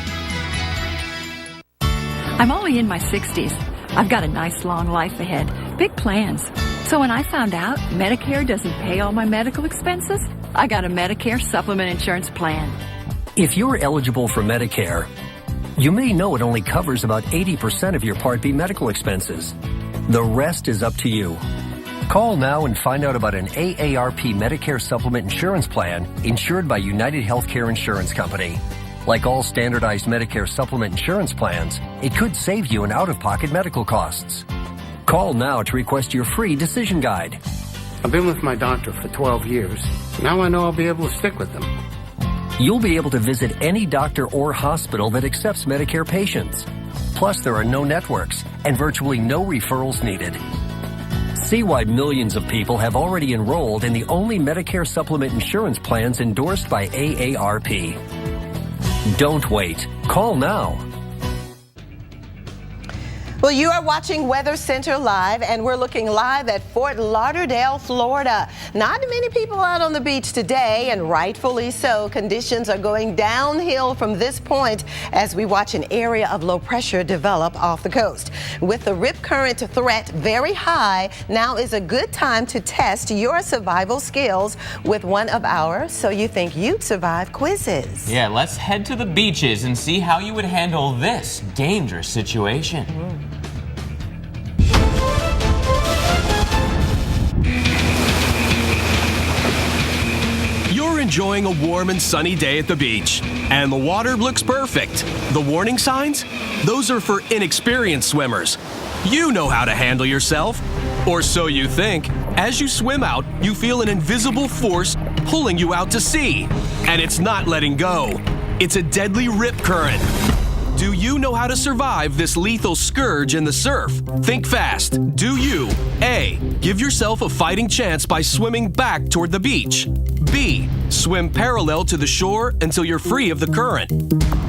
I'm only in my 60s. I've got a nice long life ahead, big plans. So when I found out Medicare doesn't pay all my medical expenses, I got a Medicare supplement insurance plan. If you're eligible for Medicare, you may know it only covers about 80% of your Part B medical expenses. The rest is up to you. Call now and find out about an AARP Medicare supplement insurance plan insured by United Healthcare Insurance Company. Like all standardized Medicare supplement insurance plans, it could save you in out-of-pocket medical costs. Call now to request your free decision guide. I've been with my doctor for 12 years. Now I know I'll be able to stick with them. You'll be able to visit any doctor or hospital that accepts Medicare patients. Plus, there are no networks and virtually no referrals needed. See why millions of people have already enrolled in the only Medicare supplement insurance plans endorsed by AARP. Don't wait. Call now. Well, you are watching Weather Center Live, and we're looking live at Fort Lauderdale, Florida. Not many people out on the beach today, and rightfully so. Conditions are going downhill from this point as we watch an area of low pressure develop off the coast. With the rip current threat very high, now is a good time to test your survival skills with one of our So You Think You'd Survive quizzes. Yeah, let's head to the beaches and see how you would handle this dangerous situation. You're enjoying a warm and sunny day at the beach, and the water looks perfect. The warning signs? Those are for inexperienced swimmers. You know how to handle yourself, or so you think. As you swim out, you feel an invisible force pulling you out to sea, and it's not letting go. It's a deadly rip current. Do you know how to survive this lethal scourge in the surf? Think fast. Do you A. Give yourself a fighting chance by swimming back toward the beach? B. Swim parallel to the shore until you're free of the current?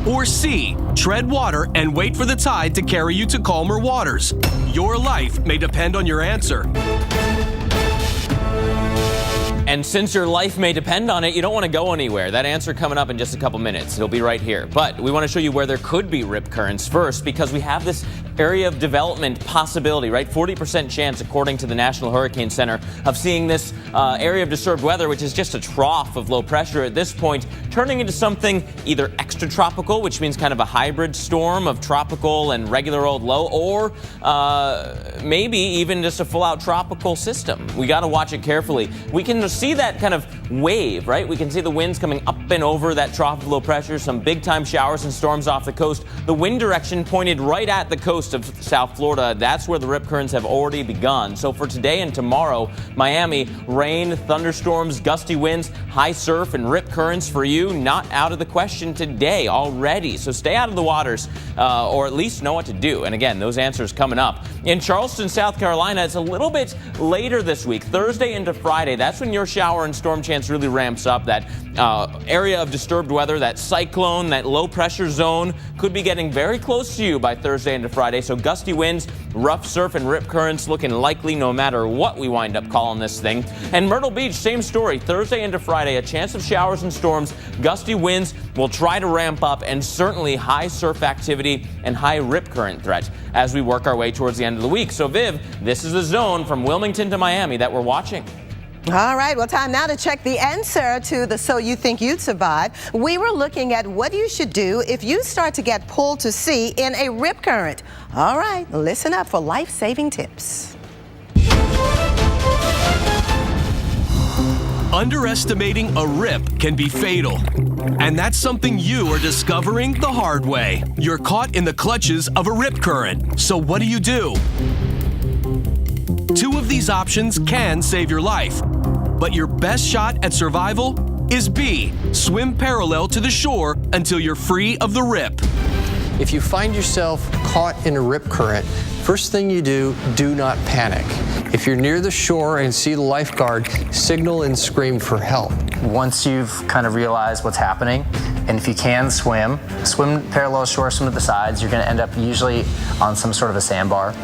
Or C. Tread water and wait for the tide to carry you to calmer waters? Your life may depend on your answer. And since your life may depend on it, you don't want to go anywhere. That answer coming up in just a couple minutes. It'll be right here. But we want to show you where there could be rip currents first, because we have this area of development possibility, right? 40% chance, according to the National Hurricane Center, of seeing this area of disturbed weather, which is just a trough of low pressure at this point, turning into something either extratropical, which means kind of a hybrid storm of tropical and regular old low, or maybe even just a full-out tropical system. We got to watch it carefully. We can see that kind of wave, right? We can see the winds coming up and over that trough of low pressure, some big-time showers and storms off the coast. The wind direction pointed right at the coast of South Florida. That's where the rip currents have already begun. So for today and tomorrow, Miami, rain, thunderstorms, gusty winds, high surf, and rip currents for you, not out of the question today already. So stay out of the waters, or at least know what to do. And again, those answers coming up. In Charleston, South Carolina, it's a little bit later this week, Thursday into Friday. That's when your shower and storm chance really ramps up. That area of disturbed weather, that cyclone, that low pressure zone could be getting very close to you by Thursday into Friday. So gusty winds, rough surf, and rip currents looking likely no matter what we wind up calling this thing. And Myrtle Beach, same story. Thursday into Friday, a chance of showers and storms. Gusty winds will try to ramp up, and certainly high surf activity and high rip current threat as we work our way towards the end of the week. So Viv, this is the zone from Wilmington to Miami that we're watching. All right, well, time now to check the answer to the So You Think You'd Survive. We were looking at what you should do if you start to get pulled to sea in a rip current. All right, listen up for life-saving tips. Underestimating a rip can be fatal. And that's something you are discovering the hard way. You're caught in the clutches of a rip current. So what do? Two of these options can save your life. But your best shot at survival is B. Swim parallel to the shore until you're free of the rip. If you find yourself caught in a rip current, first thing you do not panic. If you're near the shore and see the lifeguard, signal and scream for help. Once you've kind of realized what's happening, and if you can swim parallel shore, swim to the sides, you're going to end up usually on some sort of a sandbar,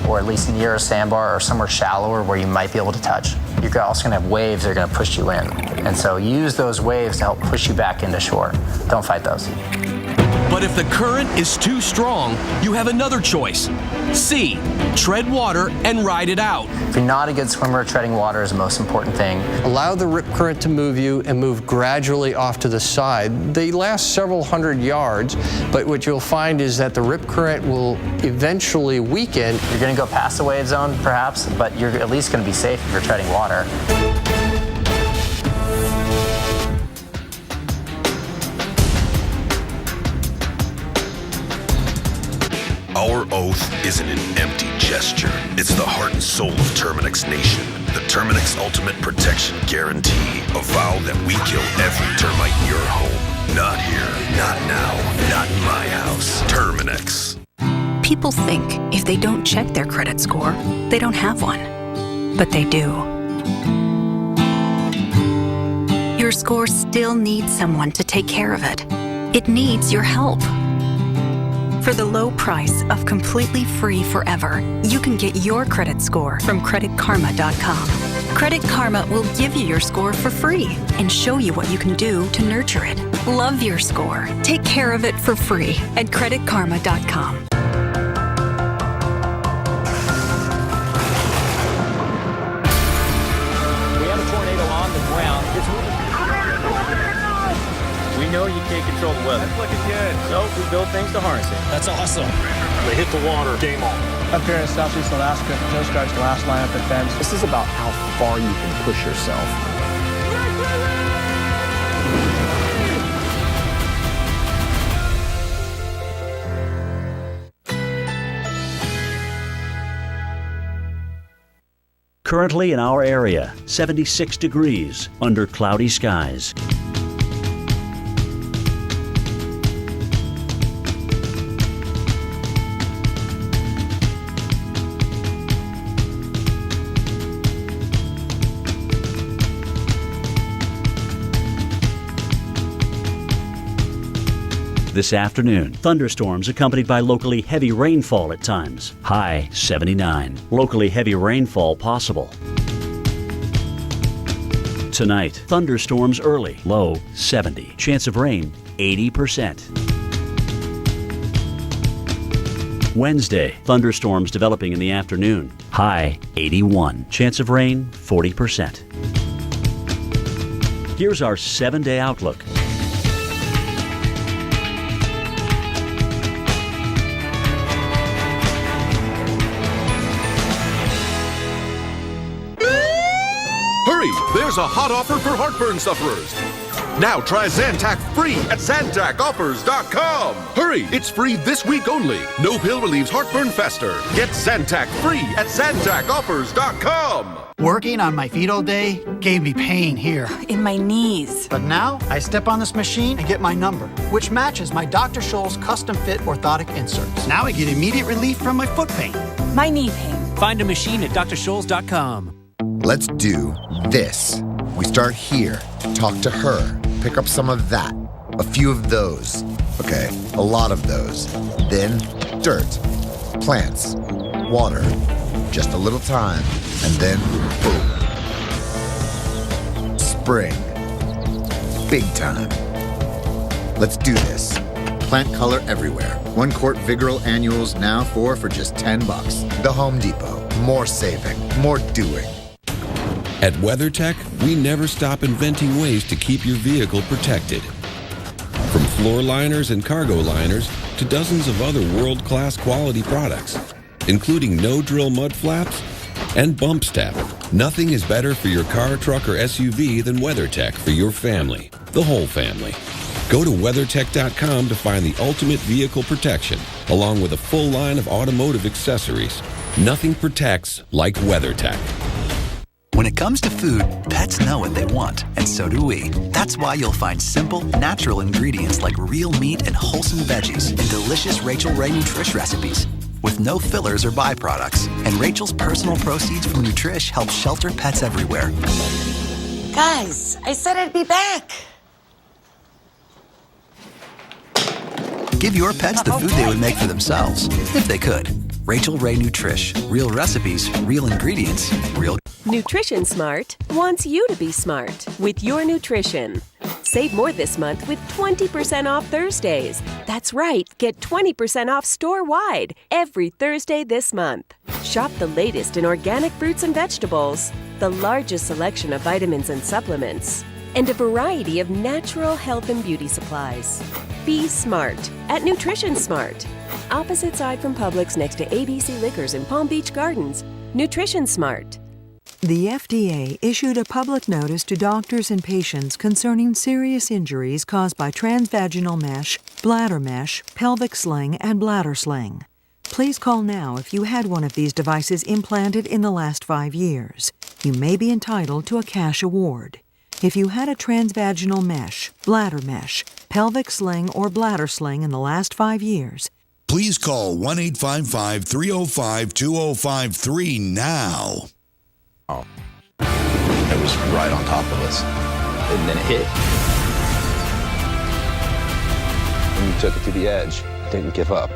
or at least near a sandbar or somewhere shallower where you might be able to touch. You're also going to have waves that are going to push you in. And so use those waves to help push you back into shore. Don't fight those. But if the current is too strong, you have another choice. C. Tread water and ride it out. If you're not a good swimmer, treading water is the most important thing. Allow the rip current to move you and move gradually off to the side. They last several hundred yards, but what you'll find is that the rip current will eventually weaken. You're going to go past the wave zone, perhaps, but you're at least going to be safe if you're treading water. Our oath isn't an empty gesture. It's the heart and soul of Terminix Nation. The Terminix Ultimate Protection Guarantee. A vow that we kill every termite in your home. Not here, not now, not in my house. Terminix. People think if they don't check their credit score, they don't have one. But they do. Your score still needs someone to take care of it. It needs your help. For the low price of completely free forever, you can get your credit score from CreditKarma.com. Credit Karma will give you your score for free and show you what you can do to nurture it. Love your score. Take care of it for free at CreditKarma.com. We have a tornado on the ground. It's moving. We know you can't control the weather. That's looking good. So we build things to harness it. That's awesome. They hit the water. Game on. Up here in Southeast Alaska, Coast Guard's the last line up at fence. This is about how far you can push yourself. Currently in our area, 76 degrees under cloudy skies. this afternoon. Thunderstorms accompanied by locally heavy rainfall at times. High 79. Locally heavy rainfall possible. Tonight, thunderstorms early. Low 70. Chance of rain 80%. Wednesday, thunderstorms developing in the afternoon. High 81. Chance of rain 40%. Here's our 7-day outlook. Hurry! There's a hot offer for heartburn sufferers. Now try Zantac free at ZantacOffers.com. Hurry! It's free this week only. No pill relieves heartburn faster. Get Zantac free at ZantacOffers.com. Working on my feet all day gave me pain here. In my knees. But now I step on this machine and get my number, which matches my Dr. Scholl's custom fit orthotic inserts. Now I get immediate relief from my foot pain. My knee pain. Find a machine at DrScholls.com. Let's do this. We start here, talk to her, pick up some of that, a few of those. Okay, a lot of those. Then dirt, plants, water, just a little time, and then boom. Spring. Big time. Let's do this. Plant color everywhere. 1 quart Vigoril annuals now 4 for just $10. The Home Depot. More saving, more doing. At WeatherTech, we never stop inventing ways to keep your vehicle protected. From floor liners and cargo liners to dozens of other world-class quality products, including no-drill mud flaps and bump step. Nothing is better for your car, truck, or SUV than WeatherTech for your family, the whole family. Go to WeatherTech.com to find the ultimate vehicle protection, along with a full line of automotive accessories. Nothing protects like WeatherTech. When it comes to food, pets know what they want, and so do we. That's why you'll find simple, natural ingredients like real meat and wholesome veggies in delicious Rachael Ray Nutrish recipes, with no fillers or byproducts. And Rachel's personal proceeds from Nutrish help shelter pets everywhere. Guys, I said I'd be back. Give your pets the food they would make for themselves, if they could. Rachael Ray Nutrish. Real recipes, real ingredients, real... Nutrition Smart wants you to be smart with your nutrition. Save more this month with 20% off Thursdays. That's right, get 20% off store-wide every Thursday this month. Shop the latest in organic fruits and vegetables, the largest selection of vitamins and supplements, and a variety of natural health and beauty supplies. Be smart at Nutrition Smart. Opposite side from Publix next to ABC Liquors in Palm Beach Gardens. Nutrition Smart. The FDA issued a public notice to doctors and patients concerning serious injuries caused by transvaginal mesh, bladder mesh, pelvic sling, and bladder sling. Please call now if you had one of these devices implanted in the last 5 years. You may be entitled to a cash award. If you had a transvaginal mesh, bladder mesh, pelvic sling, or bladder sling in the last 5 years, please call 1-855-305-2053 now. Oh. It was right on top of us. And then it hit. And we took it to the edge. Didn't give up.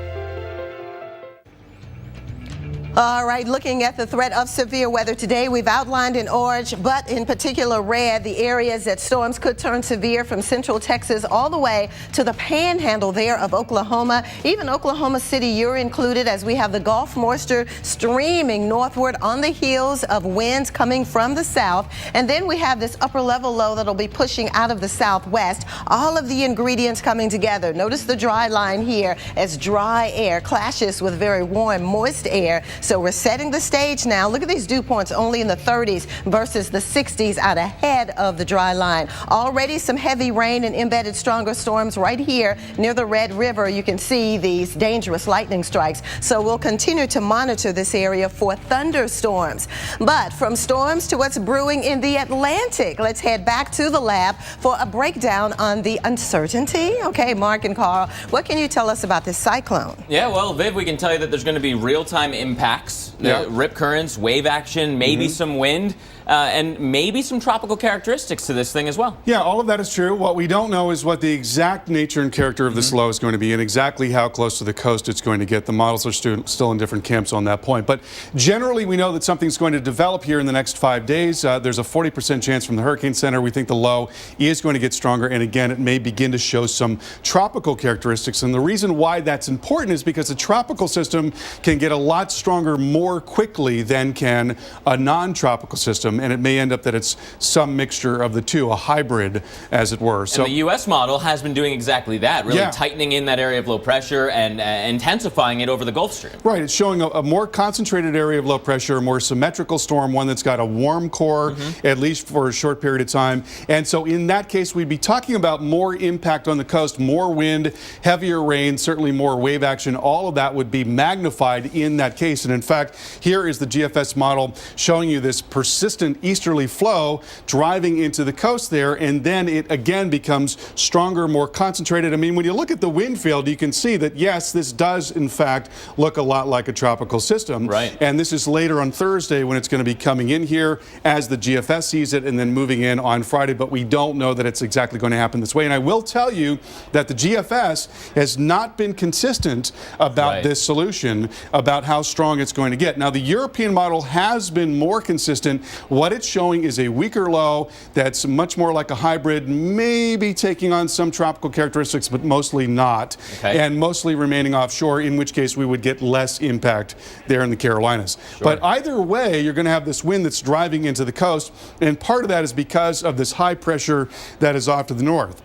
All right, looking at the threat of severe weather today, we've outlined in orange, but in particular red, the areas that storms could turn severe from central Texas all the way to the panhandle there of Oklahoma. Even Oklahoma City, you're included, as we have the Gulf moisture streaming northward on the heels of winds coming from the south. And then we have this upper level low that'll be pushing out of the southwest. All of the ingredients coming together. Notice the dry line here as dry air clashes with very warm, moist air. So we're setting the stage now. Look at these dew points only in the 30s versus the 60s out ahead of the dry line. Already some heavy rain and embedded stronger storms right here near the Red River. You can see these dangerous lightning strikes. So we'll continue to monitor this area for thunderstorms. But from storms to what's brewing in the Atlantic, let's head back to the lab for a breakdown on the uncertainty. Okay, Mark and Carl, what can you tell us about this cyclone? Yeah, well, Viv, we can tell you that there's going to be real-time impact impacts, the rip currents, wave action, maybe some wind, and maybe some tropical characteristics to this thing as well. Yeah, all of that is true. What we don't know is what the exact nature and character of this low is going to be and exactly how close to the coast it's going to get. The models are still in different camps on that point. But generally, we know that something's going to develop here in the next 5 days. There's a 40% chance from the Hurricane Center. We think the low is going to get stronger. And again, it may begin to show some tropical characteristics. And the reason why that's important is because a tropical system can get a lot stronger more quickly than can a non-tropical system. And it may end up that it's some mixture of the two, a hybrid, as it were. So, and the U.S. model has been doing exactly that, really tightening in that area of low pressure and intensifying it over the Gulf Stream. Right. It's showing a more concentrated area of low pressure, a more symmetrical storm, one that's got a warm core, at least for a short period of time. And so in that case, we'd be talking about more impact on the coast, more wind, heavier rain, certainly more wave action. All of that would be magnified in that case. And in fact, here is the GFS model showing you this persistent easterly flow driving into the coast there, and then it again becomes stronger, more concentrated. I mean, when you look at the wind field, you can see that yes, this does in fact look a lot like a tropical system. Right. And this is later on Thursday when it's going to be coming in here as the GFS sees it and then moving in on Friday, but we don't know that it's exactly going to happen this way. And I will tell you that the GFS has not been consistent about this solution, about how strong it's going to get. Now, the European model has been more consistent. What it's showing is a weaker low that's much more like a hybrid, maybe taking on some tropical characteristics, but mostly not, and mostly remaining offshore, in which case we would get less impact there in the Carolinas. But either way, you're going to have this wind that's driving into the coast, and part of that is because of this high pressure that is off to the north.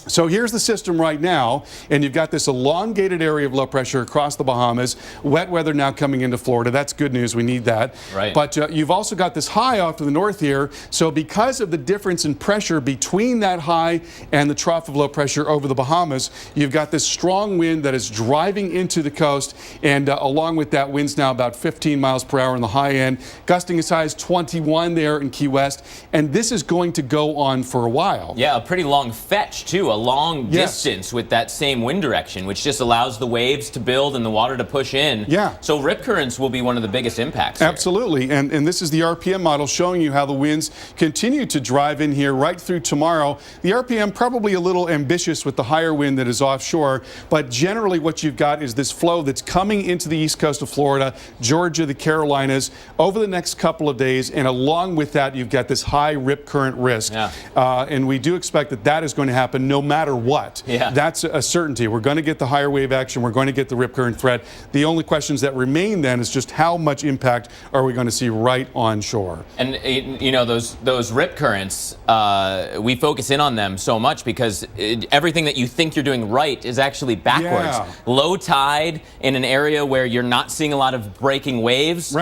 So here's the system right now, and you've got this elongated area of low pressure across the Bahamas. Wet weather now coming into Florida. That's good news. We need that. Right. But you've also got this high off to the north here. So because of the difference in pressure between that high and the trough of low pressure over the Bahamas, you've got this strong wind that is driving into the coast, and along with that, winds now about 15 miles per hour in the high end, gusting as high as 21 there in Key West. And this is going to go on for a while. Yeah, a pretty long fetch, too. A long distance with that same wind direction, which just allows the waves to build and the water to push in. Yeah. So rip currents will be one of the biggest impacts here. Absolutely. And this is the RPM model showing you how the winds continue to drive in here right through tomorrow. The RPM probably a little ambitious with the higher wind that is offshore, but generally what you've got is this flow that's coming into the east coast of Florida, Georgia, the Carolinas over the next couple of days, and along with that you've got this high rip current risk. And we do expect that that is going to happen no matter what. That's a certainty. We're going to get the higher wave action. We're going to get the rip current threat. The only questions that remain then is just how much impact are we going to see right on shore. And you know, those rip currents, we focus in on them so much because everything that you think you're doing right is actually backwards. Low tide in an area where you're not seeing a lot of breaking waves.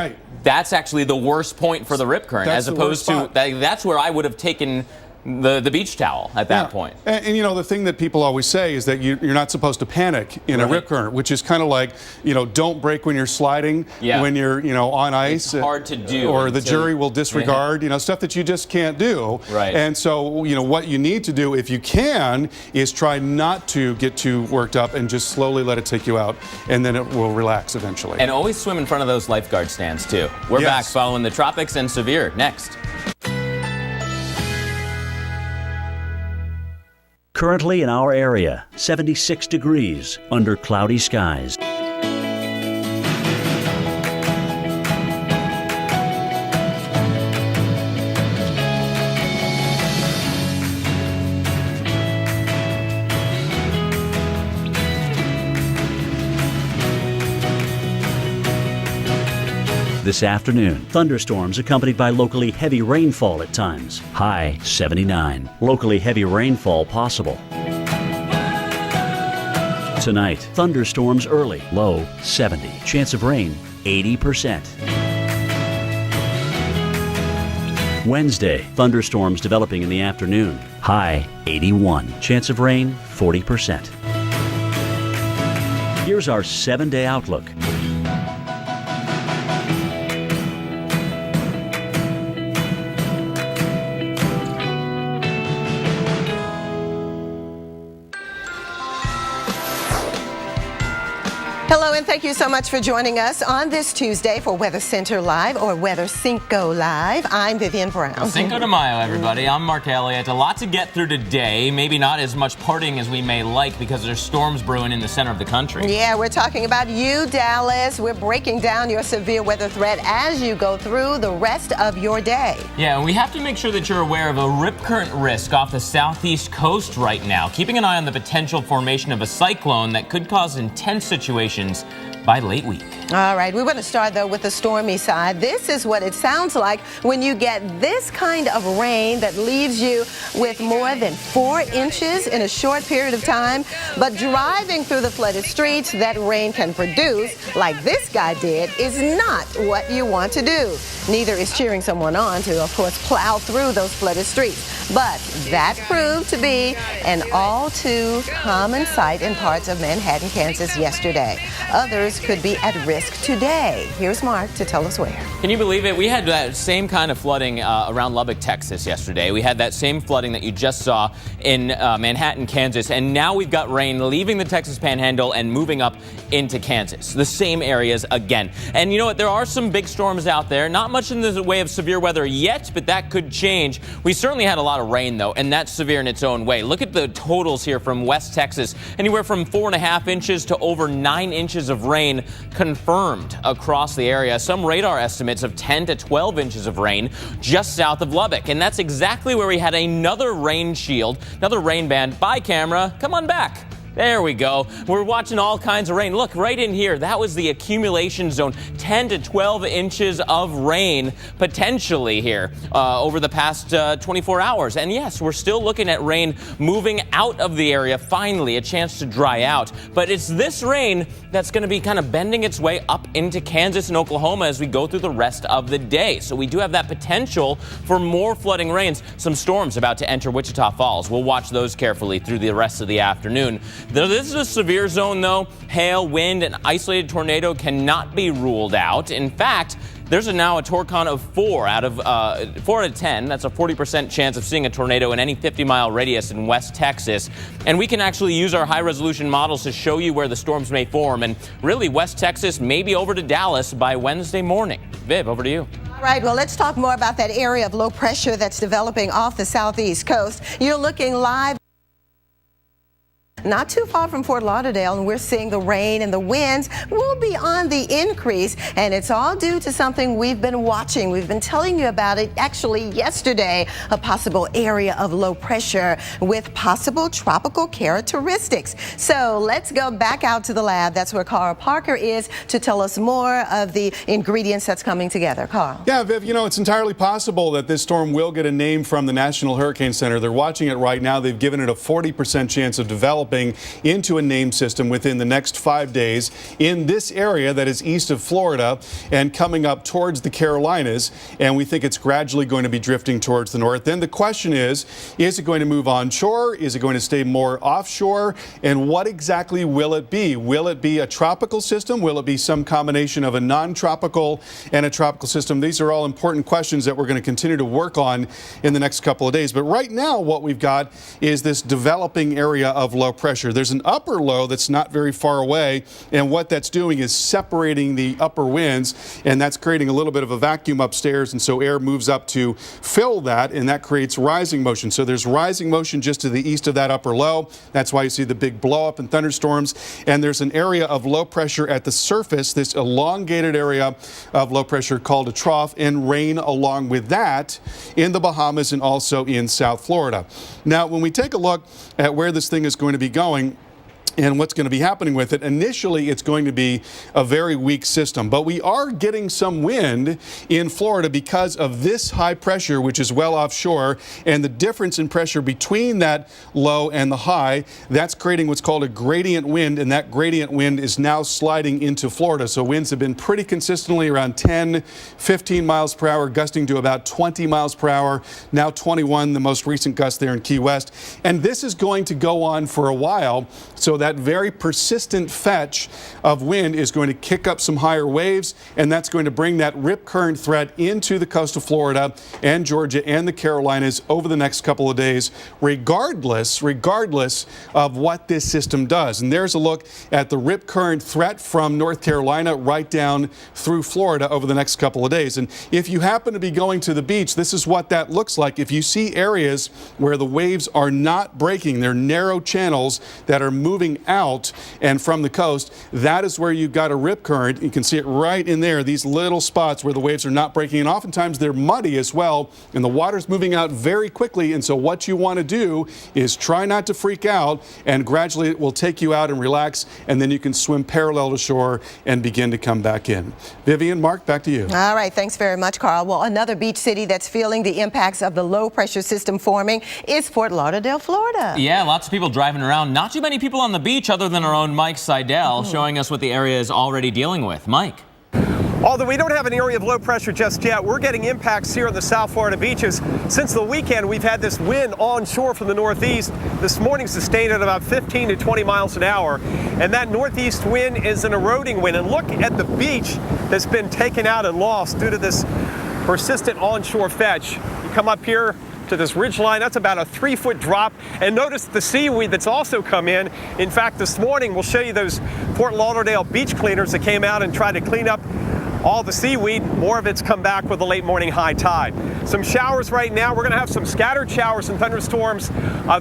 That's actually the worst point for the rip current, as opposed to that's where I would have taken the beach towel at that point. And you know, the thing that people always say is that you're not supposed to panic in a rip current, which is kind of like, you know, don't brake when you're sliding, when you're, you know, on ice. It's hard to do. Or the jury will disregard, you know, stuff that you just can't do. And so, you know, what you need to do, if you can, is try not to get too worked up and just slowly let it take you out, and then it will relax eventually. And always swim in front of those lifeguard stands, too. We're back following the tropics and severe next. Currently in our area, 76 degrees under cloudy skies. This afternoon, thunderstorms accompanied by locally heavy rainfall at times. High 79. Locally heavy rainfall possible. Tonight, thunderstorms early. Low 70. Chance of rain 80%. Wednesday, thunderstorms developing in the afternoon. High 81. Chance of rain 40%. Here's our 7-day outlook. Hello and Thank you so much for joining us on this Tuesday for Weather Center Live or Weather Cinco Live. I'm Vivian Brown. Cinco de Mayo, everybody. I'm Mark Elliott. A lot to get through today. Maybe not as much partying as we may like because there's storms brewing in the center of the country. Yeah, we're talking about you, Dallas. We're breaking down your severe weather threat as you go through the rest of your day. Yeah, and we have to make sure that you're aware of a rip current risk off the southeast coast right now, keeping an eye on the potential formation of a cyclone that could cause intense situations by late week. All right, we want to start though with the stormy side. This is what it sounds like when you get this kind of rain that leaves you with more than 4 inches in a short period of time. But driving through the flooded streets that rain can produce, like this guy did, is not what you want to do. Neither is cheering someone on to, of course, plow through those flooded streets. But that proved to be an all too common sight in parts of Manhattan, Kansas yesterday. Others could be at risk today. Here's Mark to tell us where. Can you believe it? We had that same kind of flooding around Lubbock, Texas yesterday. We had that same flooding that you just saw in Manhattan, Kansas. And now we've got rain leaving the Texas Panhandle and moving up into Kansas. The same areas again. And you know what? There are some big storms out there. Not much in the way of severe weather yet, but that could change. We certainly had a lot of rain, though, and that's severe in its own way. Look at the totals here from West Texas. Anywhere from 4.5 inches to over 9 inches of rain confirmed across the area. Some radar estimates of 10 to 12 inches of rain just south of Lubbock. And that's exactly where we had another rain shield, another rain band. Bye, camera. Come on back. There we go. We're watching all kinds of rain. Look, right in here, that was the accumulation zone. 10 to 12 inches of rain potentially here over the past 24 hours. And yes, we're still looking at rain moving out of the area, finally, a chance to dry out. But it's this rain that's going to be kind of bending its way up into Kansas and Oklahoma as we go through the rest of the day. So we do have that potential for more flooding rains. Some storms about to enter Wichita Falls. We'll watch those carefully through the rest of the afternoon. This is a severe zone, though. Hail, wind, and isolated tornado cannot be ruled out. In fact, there's now a Torcon of 4 out of 10. That's a 40% chance of seeing a tornado in any 50-mile radius in West Texas. And we can actually use our high-resolution models to show you where the storms may form. And really, West Texas may be over to Dallas by Wednesday morning. Viv, over to you. All right, well, let's talk more about that area of low pressure that's developing off the southeast coast. You're looking live not too far from Fort Lauderdale, and we're seeing the rain and the winds will be on the increase, and it's all due to something we've been watching. We've been telling you about it actually yesterday, a possible area of low pressure with possible tropical characteristics. So let's go back out to the lab. That's where Carl Parker is to tell us more of the ingredients that's coming together. Carl. Yeah, Viv, you know, it's entirely possible that this storm will get a name from the National Hurricane Center. They're watching it right now. They've given it a 40% chance of developing into a name system within the next 5 days in this area that is east of Florida and coming up towards the Carolinas. And we think it's gradually going to be drifting towards the north. Then the question is it going to move onshore? Is it going to stay more offshore? And what exactly will it be? Will it be a tropical system? Will it be some combination of a non-tropical and a tropical system? These are all important questions that we're going to continue to work on in the next couple of days. But right now, what we've got is this developing area of low pressure. There's an upper low that's not very far away, and what that's doing is separating the upper winds, and that's creating a little bit of a vacuum upstairs, and so air moves up to fill that, and that creates rising motion. So there's rising motion just to the east of that upper low. That's why you see the big blow up and thunderstorms. And there's an area of low pressure at the surface, this elongated area of low pressure called a trough, and rain along with that in the Bahamas and also in South Florida. Now, when we take a look at where this thing is going to be going and what's going to be happening with it, initially it's going to be a very weak system. But we are getting some wind in Florida because of this high pressure, which is well offshore, and the difference in pressure between that low and the high, that's creating what's called a gradient wind, and that gradient wind is now sliding into Florida. So winds have been pretty consistently around 10, 15 miles per hour, gusting to about 20 miles per hour, now 21, the most recent gust there in Key West. And this is going to go on for a while, so that that very persistent fetch of wind is going to kick up some higher waves, and that's going to bring that rip current threat into the coast of Florida and Georgia and the Carolinas over the next couple of days, regardless of what this system does. And there's a look at the rip current threat from North Carolina right down through Florida over the next couple of days. And if you happen to be going to the beach, this is what that looks like. If you see areas where the waves are not breaking, they're narrow channels that are moving out and from the coast, that is where you've got a rip current. You can see it right in there, these little spots where the waves are not breaking, and oftentimes they're muddy as well, and the water's moving out very quickly. And so what you want to do is try not to freak out, and gradually it will take you out and relax, and then you can swim parallel to shore and begin to come back in. Vivian, Mark, back to you. All right, thanks very much, Carl. Well, another beach city that's feeling the impacts of the low pressure system forming is Fort Lauderdale, Florida. Yeah, lots of people driving around. Not too many people on the beach other than our own Mike Seidel, showing us what the area is already dealing with. Mike. Although we don't have an area of low pressure just yet, we're getting impacts here on the South Florida beaches. Since the weekend, we've had this wind onshore from the northeast. This morning sustained at about 15 to 20 miles an hour. And that northeast wind is an eroding wind. And look at the beach that's been taken out and lost due to this persistent onshore fetch. You come up here to this ridge line, that's about a 3-foot drop. And notice the seaweed that's also come in. In fact, this morning, we'll show you those Fort Lauderdale beach cleaners that came out and tried to clean up all the seaweed. More of it's come back with the late morning high tide. Some showers right now. We're going to have some scattered showers and thunderstorms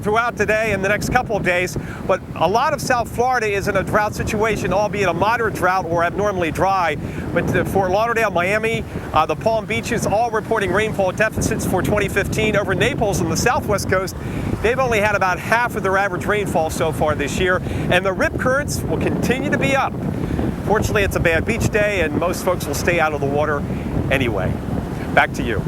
throughout today and the next couple of days. But a lot of South Florida is in a drought situation, albeit a moderate drought or abnormally dry. But Fort Lauderdale, Miami, the Palm Beaches, all reporting rainfall deficits for 2015. Over Naples on the southwest coast, they've only had about half of their average rainfall so far this year. And the rip currents will continue to be up. Fortunately, it's a bad beach day, and most folks will stay out of the water anyway. Back to you.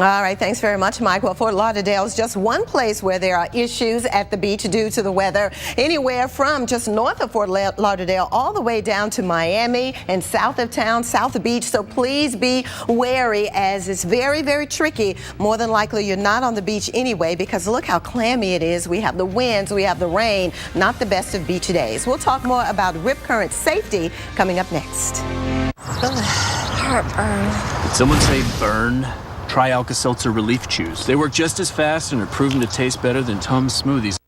All right, thanks very much, Mike. Well, Fort Lauderdale is just one place where there are issues at the beach due to the weather. Anywhere from just north of Fort Lauderdale all the way down to Miami and south of town, south of beach. So please be wary, as it's very, very tricky. More than likely, you're not on the beach anyway, because look how clammy it is. We have the winds, we have the rain, not the best of beach days. We'll talk more about rip current safety coming up next. Heartburn. Did someone say burn? Try Alka-Seltzer Relief Chews. They work just as fast and are proven to taste better than Tums smoothies.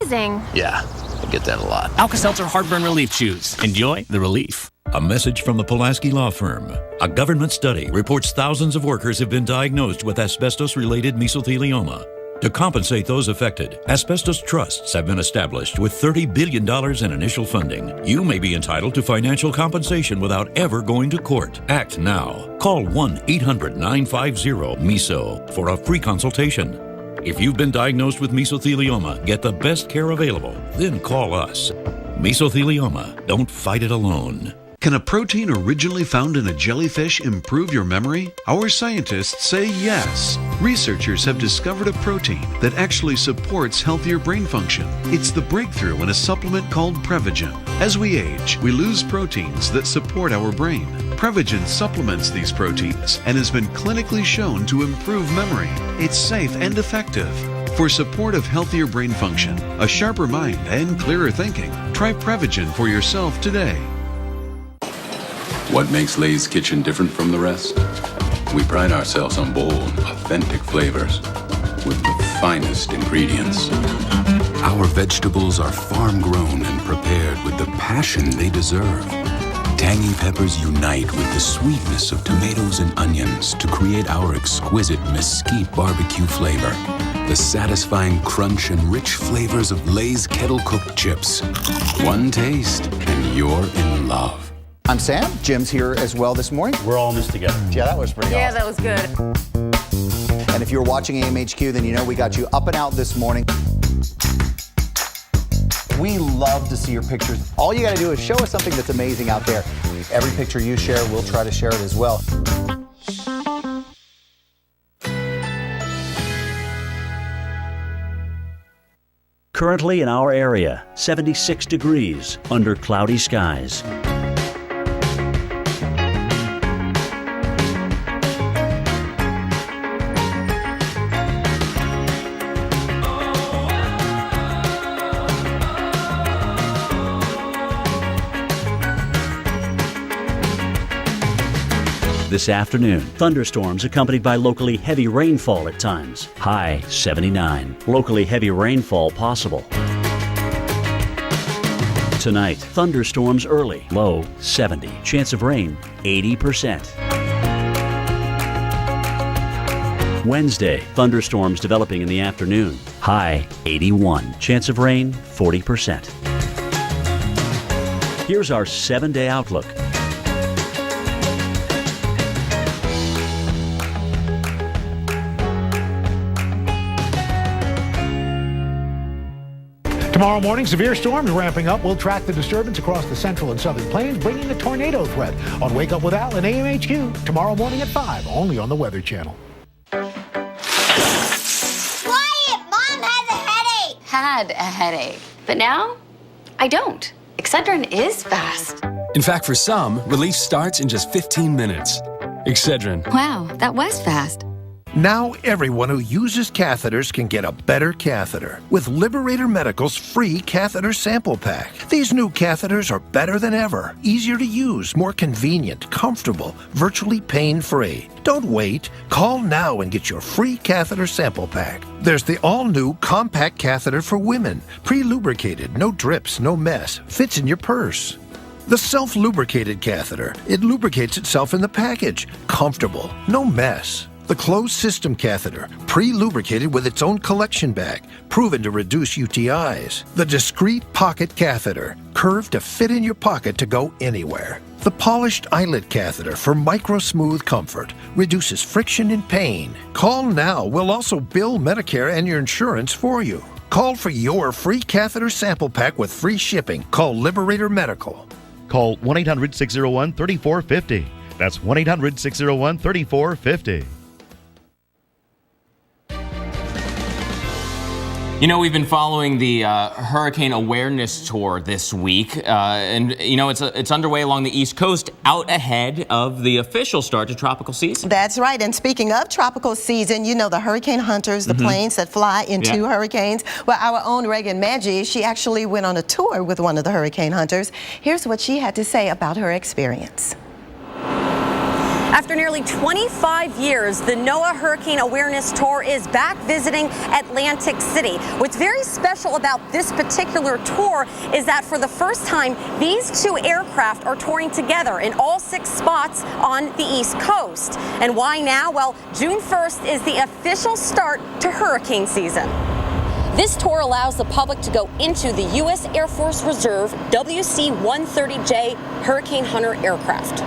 Amazing. Yeah, I get that a lot. Alka-Seltzer Heartburn Relief Chews. Enjoy the relief. A message from the Pulaski Law Firm. A government study reports thousands of workers have been diagnosed with asbestos-related mesothelioma. To compensate those affected, asbestos trusts have been established with $30 billion in initial funding. You may be entitled to financial compensation without ever going to court. Act now. Call 1-800-950-MESO for a free consultation. If you've been diagnosed with mesothelioma, get the best care available. Then call us. Mesothelioma. Don't fight it alone. Can a protein originally found in a jellyfish improve your memory? Our scientists say yes. Researchers have discovered a protein that actually supports healthier brain function. It's the breakthrough in a supplement called Prevagen. As we age, we lose proteins that support our brain. Prevagen supplements these proteins and has been clinically shown to improve memory. It's safe and effective. For support of healthier brain function, a sharper mind, and clearer thinking, try Prevagen for yourself today. What makes Lay's Kitchen different from the rest? We pride ourselves on bold, authentic flavors with the finest ingredients. Our vegetables are farm-grown and prepared with the passion they deserve. Tangy peppers unite with the sweetness of tomatoes and onions to create our exquisite mesquite barbecue flavor. The satisfying crunch and rich flavors of Lay's kettle-cooked chips. One taste and you're in love. I'm Sam. Jim's here as well this morning. We're all in this together. Yeah, that was pretty awesome. That was good. And if you're watching AMHQ, then you know we got you up and out this morning. We love to see your pictures. All you got to do is show us something that's amazing out there. Every picture you share, we'll try to share it as well. Currently in our area, 76 degrees under cloudy skies. this afternoon. Thunderstorms accompanied by locally heavy rainfall at times. High 79. Locally heavy rainfall possible. Tonight, thunderstorms early. Low 70. Chance of rain 80%. Wednesday, thunderstorms developing in the afternoon. High 81. Chance of rain 40%. Here's our 7-day outlook. Tomorrow morning, severe storms ramping up. We'll track the disturbance across the central and southern plains, bringing a tornado threat on Wake Up with Al and AMHQ tomorrow morning at 5, only on the Weather Channel. Quiet! Mom has a headache! Had a headache, but now I don't. Excedrin is fast. In fact, for some, relief starts in just 15 minutes. Excedrin. Wow, that was fast. Now everyone who uses catheters can get a better catheter with Liberator Medical's free catheter sample pack. These new catheters are better than ever, easier to use, more convenient, comfortable, virtually pain-free. Don't wait. Call now and get your free catheter sample pack. There's the all-new compact catheter for women, pre-lubricated, no drips, no mess, fits in your purse. The self-lubricated catheter, it lubricates itself in the package, comfortable, no mess. The closed system catheter, pre-lubricated with its own collection bag, proven to reduce UTIs. The discreet pocket catheter, curved to fit in your pocket to go anywhere. The polished eyelet catheter for micro-smooth comfort, reduces friction and pain. Call now. We'll also bill Medicare and your insurance for you. Call for your free catheter sample pack with free shipping. Call Liberator Medical. Call 1-800-601-3450. That's 1-800-601-3450. You know, we've been following the Hurricane Awareness Tour this week, and you know, it's underway along the East Coast, out ahead of the official start to tropical season. That's right. And speaking of tropical season, you know, the hurricane hunters, the planes that fly into hurricanes. Well, our own Reagan Maggi, she actually went on a tour with one of the hurricane hunters. Here's what she had to say about her experience. After nearly 25 years, the NOAA Hurricane Awareness Tour is back visiting Atlantic City. What's very special about this particular tour is that for the first time, these two aircraft are touring together in all 6 spots on the East Coast. And why now? Well, June 1st is the official start to hurricane season. This tour allows the public to go into the U.S. Air Force Reserve WC-130J Hurricane Hunter aircraft.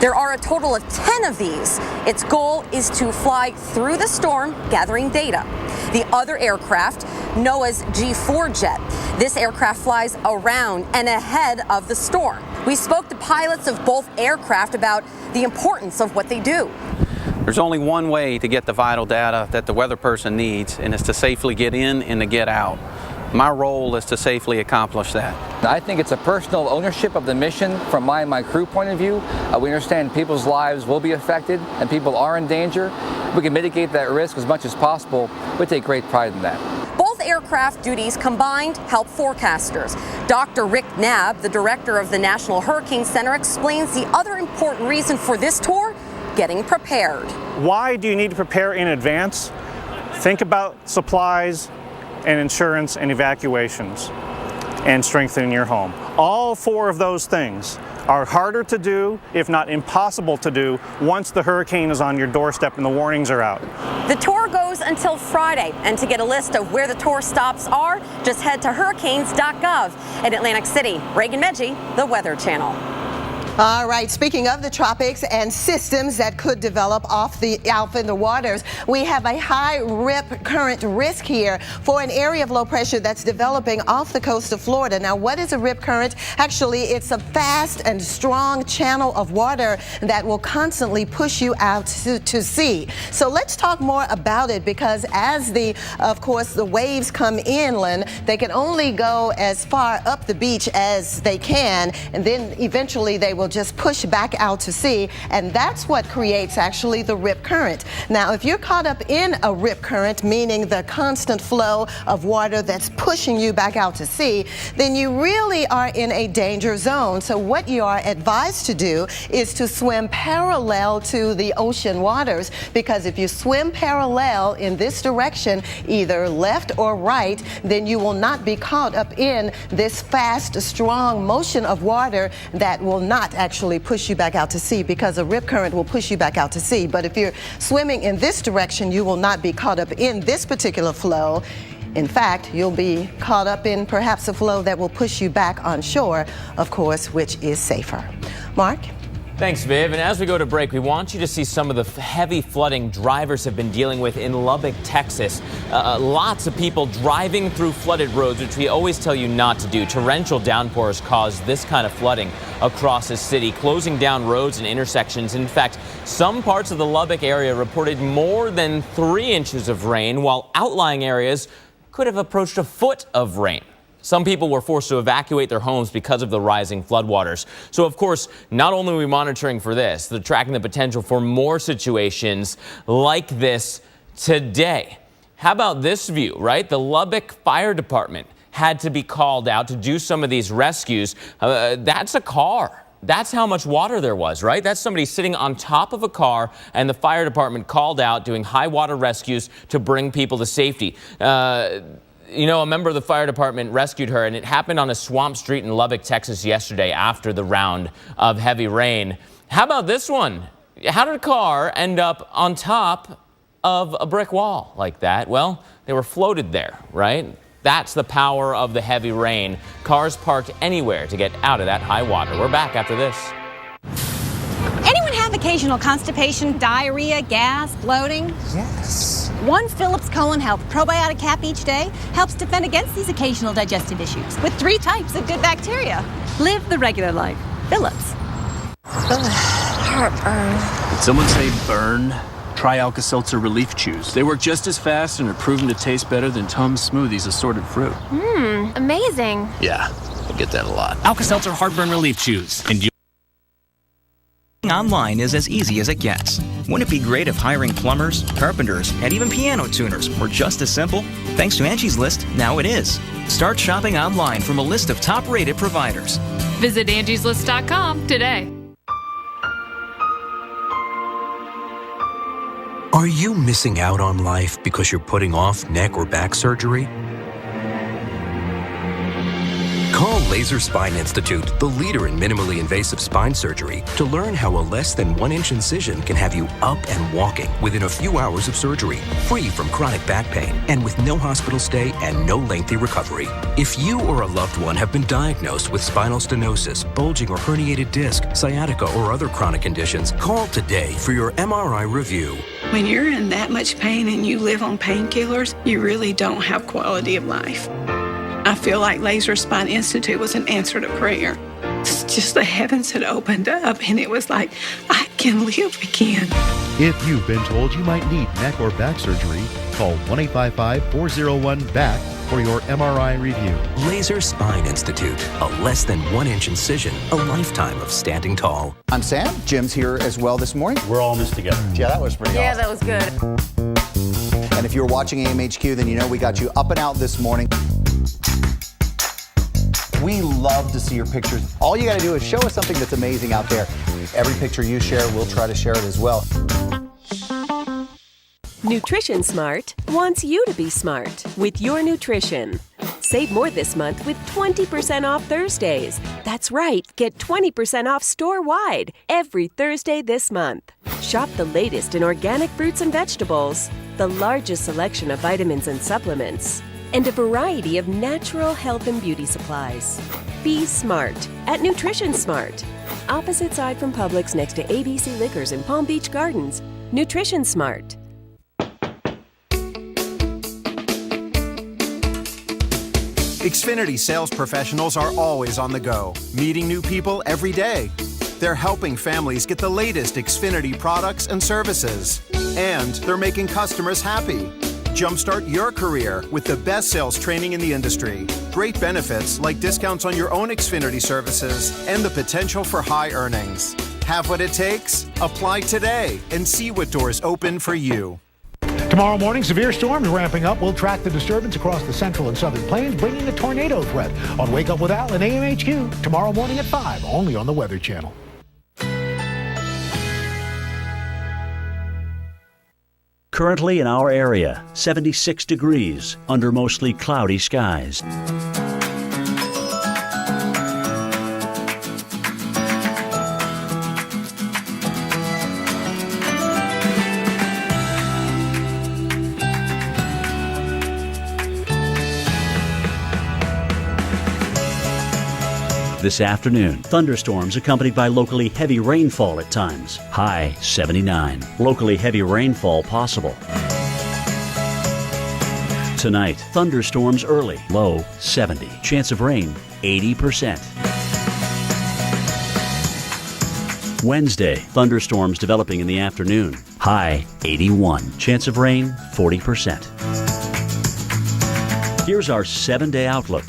There are a total of 10 of these. Its goal is to fly through the storm, gathering data. The other aircraft, NOAA's G4 jet. This aircraft flies around and ahead of the storm. We spoke to pilots of both aircraft about the importance of what they do. There's only one way to get the vital data that the weather person needs, and it's to safely get in and to get out. My role is to safely accomplish that. I think it's a personal ownership of the mission from my crew point of view. We understand people's lives will be affected and people are in danger. We can mitigate that risk as much as possible. We take great pride in that. Both aircraft duties combined help forecasters. Dr. Rick Knabb, the director of the National Hurricane Center, explains the other important reason for this tour: getting prepared. Why do you need to prepare in advance? Think about supplies and insurance and evacuations and strengthening your home. All 4 of those things are harder to do, if not impossible to do, once the hurricane is on your doorstep and the warnings are out. The tour goes until Friday, and to get a list of where the tour stops are, just head to hurricanes.gov. In Atlantic City, Reagan Maggi, the Weather Channel. All right, speaking of the tropics and systems that could develop out in the waters, we have a high rip current risk here for an area of low pressure that's developing off the coast of Florida. Now, what is a rip current? Actually, it's a fast and strong channel of water that will constantly push you out to sea. So let's talk more about it, because as of course, the waves come inland, they can only go as far up the beach as they can, and then eventually they will will just push back out to sea, and that's what creates actually the rip current. Now, if you're caught up in a rip current, meaning the constant flow of water that's pushing you back out to sea, then you really are in a danger zone. So what you are advised to do is to swim parallel to the ocean waters, because if you swim parallel in this direction, either left or right, then you will not be caught up in this fast, strong motion of water that will not actually push you back out to sea, because a rip current will push you back out to sea. But if you're swimming in this direction, you will not be caught up in this particular flow. In fact, you'll be caught up in perhaps a flow that will push you back on shore, of course, which is safer. Mark? Thanks, Viv. And as we go to break, we want you to see some of the heavy flooding drivers have been dealing with in Lubbock, Texas. Lots of people driving through flooded roads, which we always tell you not to do. Torrential downpours cause this kind of flooding across the city, closing down roads and intersections. In fact, some parts of the Lubbock area reported more than 3 inches of rain, while outlying areas could have approached a foot of rain. Some people were forced to evacuate their homes because of the rising floodwaters. So, of course, not only are we monitoring for this, they're tracking the potential for more situations like this today. How about this view, right? The Lubbock Fire Department had to be called out to do some of these rescues. That's a car. That's how much water there was, right? That's somebody sitting on top of a car, and the fire department called out doing high water rescues to bring people to safety. You know, a member of the fire department rescued her, and it happened on a swamp street in Lubbock, Texas yesterday after the round of heavy rain. How about this one? How did a car end up on top of a brick wall like that? Well, they were floated there, right? That's the power of the heavy rain. Cars parked anywhere to get out of that high water. We're back after this. Anyone have occasional constipation, diarrhea, gas, bloating? Yes. One Phillips Colon Health probiotic cap each day helps defend against these occasional digestive issues with 3 types of good bacteria. Live the regular life. Phillips. Heartburn. Did someone say burn? Try Alka-Seltzer Relief Chews. They work just as fast and are proven to taste better than Tums Smoothies assorted fruit. Amazing. Yeah, I get that a lot. Alka-Seltzer Heartburn Relief Chews. Online is as easy as it gets. Wouldn't it be great if hiring plumbers, carpenters, and even piano tuners were just as simple? Thanks to Angie's List, now it is. Start shopping online from a list of top-rated providers. Visit angieslist.com today. Are you missing out on life because you're putting off neck or back surgery? Call Laser Spine Institute, the leader in minimally invasive spine surgery, to learn how a less than 1-inch incision can have you up and walking within a few hours of surgery, free from chronic back pain, and with no hospital stay and no lengthy recovery. If you or a loved one have been diagnosed with spinal stenosis, bulging or herniated disc, sciatica, or other chronic conditions, call today for your MRI review. When you're in that much pain and you live on painkillers, you really don't have quality of life. I feel like Laser Spine Institute was an answer to prayer. It's just the heavens had opened up, and it was like, I can live again. If you've been told you might need neck or back surgery, call 1-855-401-BACK for your MRI review. Laser Spine Institute, a less than 1-inch incision, a lifetime of standing tall. I'm Sam. Jim's here as well this morning. We're all in this together. Yeah, that was pretty awesome. that was good. And if you're watching AMHQ, then you know we got you up and out this morning. We love to see your pictures. All you got to do is show us something that's amazing out there. Every picture you share, we'll try to share it as well. Nutrition Smart wants you to be smart with your nutrition. Save more this month with 20% off Thursdays. That's right, get 20% off store-wide every Thursday this month. Shop the latest in organic fruits and vegetables, the largest selection of vitamins and supplements, and a variety of natural health and beauty supplies. Be smart at Nutrition Smart. Opposite side from Publix next to ABC Liquors in Palm Beach Gardens. Nutrition Smart. Xfinity sales professionals are always on the go, meeting new people every day. They're helping families get the latest Xfinity products and services. And they're making customers happy. Jumpstart your career with the best sales training in the industry. Great benefits like discounts on your own Xfinity services and the potential for high earnings. Have what it takes? Apply today and see what doors open for you. Tomorrow morning, severe storms ramping up. We'll track the disturbance across the central and southern plains, bringing a tornado threat on Wake Up with Al and AMHQ tomorrow morning at 5, only on the Weather Channel. Currently in our area, 76 degrees under mostly cloudy skies. This afternoon, thunderstorms accompanied by locally heavy rainfall at times. High 79. Locally heavy rainfall possible. Tonight, thunderstorms early. Low 70. Chance of rain 80%. Wednesday, thunderstorms developing in the afternoon. High 81. Chance of rain 40%. Here's our 7-day outlook.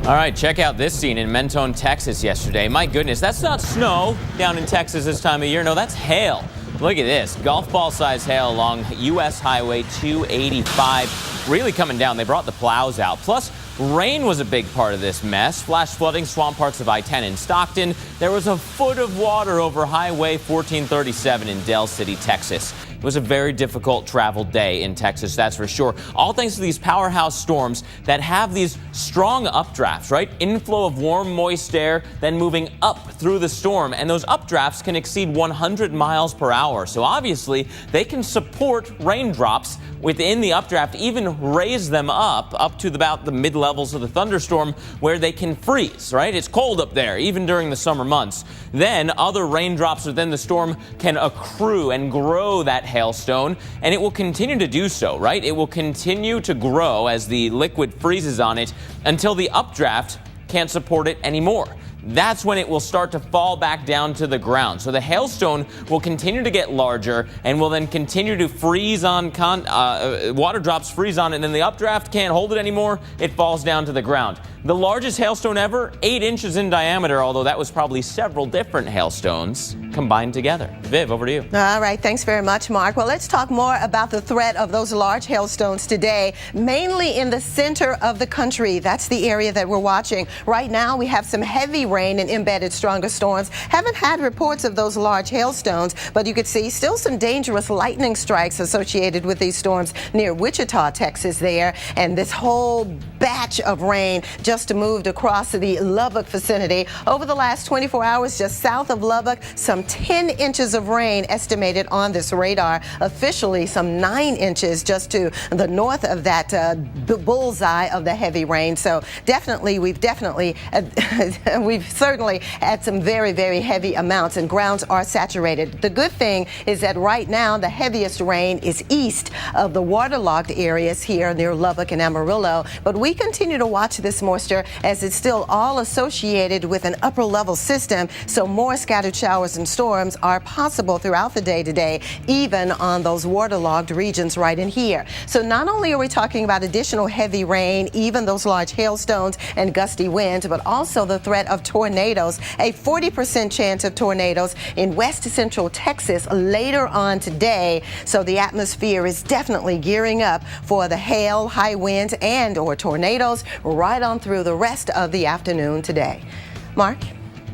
All right, check out this scene in Mentone, Texas yesterday. My goodness, that's not snow down in Texas this time of year. No, that's hail. Look at this, golf ball size hail along U.S. Highway 285. Really coming down. They brought the plows out. Plus, rain was a big part of this mess. Flash flooding swamp parts of I-10 in Stockton. There was a foot of water over Highway 1437 in Del City, Texas. It was a very difficult travel day in Texas, that's for sure. All thanks to these powerhouse storms that have these strong updrafts, right? Inflow of warm, moist air, then moving up through the storm. And those updrafts can exceed 100 miles per hour. So obviously, they can support raindrops within the updraft, even raise them up to about the mid-levels of the thunderstorm where they can freeze, right? It's cold up there, even during the summer months. Then other raindrops within the storm can accrue and grow that hailstone, and it will continue to do so, right? It will continue to grow as the liquid freezes on it until the updraft can't support it anymore. That's when it will start to fall back down to the ground. So the hailstone will continue to get larger and will then continue to freeze on, water drops freeze on it, and then the updraft can't hold it anymore. It falls down to the ground. The largest hailstone ever, 8 inches in diameter, although that was probably several different hailstones combined together. Viv, over to you. All right, thanks very much, Mark. Well, let's talk more about the threat of those large hailstones today, mainly in the center of the country. That's the area that we're watching. Right now, we have some heavy rain and embedded stronger storms. Haven't had reports of those large hailstones, but you could see still some dangerous lightning strikes associated with these storms near Wichita, Texas there. And this whole batch of rain just moved across the Lubbock vicinity. Over the last 24 hours, just south of Lubbock, some 10 inches of rain estimated on this radar. Officially, some 9 inches just to the north of that bullseye of the heavy rain. So definitely, we've certainly had some very, very heavy amounts, and grounds are saturated. The good thing is that right now, the heaviest rain is east of the waterlogged areas here near Lubbock and Amarillo. But we continue to watch this moisture as it's still all associated with an upper level system. So more scattered showers and storms are possible throughout the day today, even on those waterlogged regions right in here. So not only are we talking about additional heavy rain, even those large hailstones and gusty winds, but also the threat of tornadoes, a 40% chance of tornadoes in west central Texas later on today. So the atmosphere is definitely gearing up for the hail, high winds, and or tornadoes right on through the rest of the afternoon today. Mark?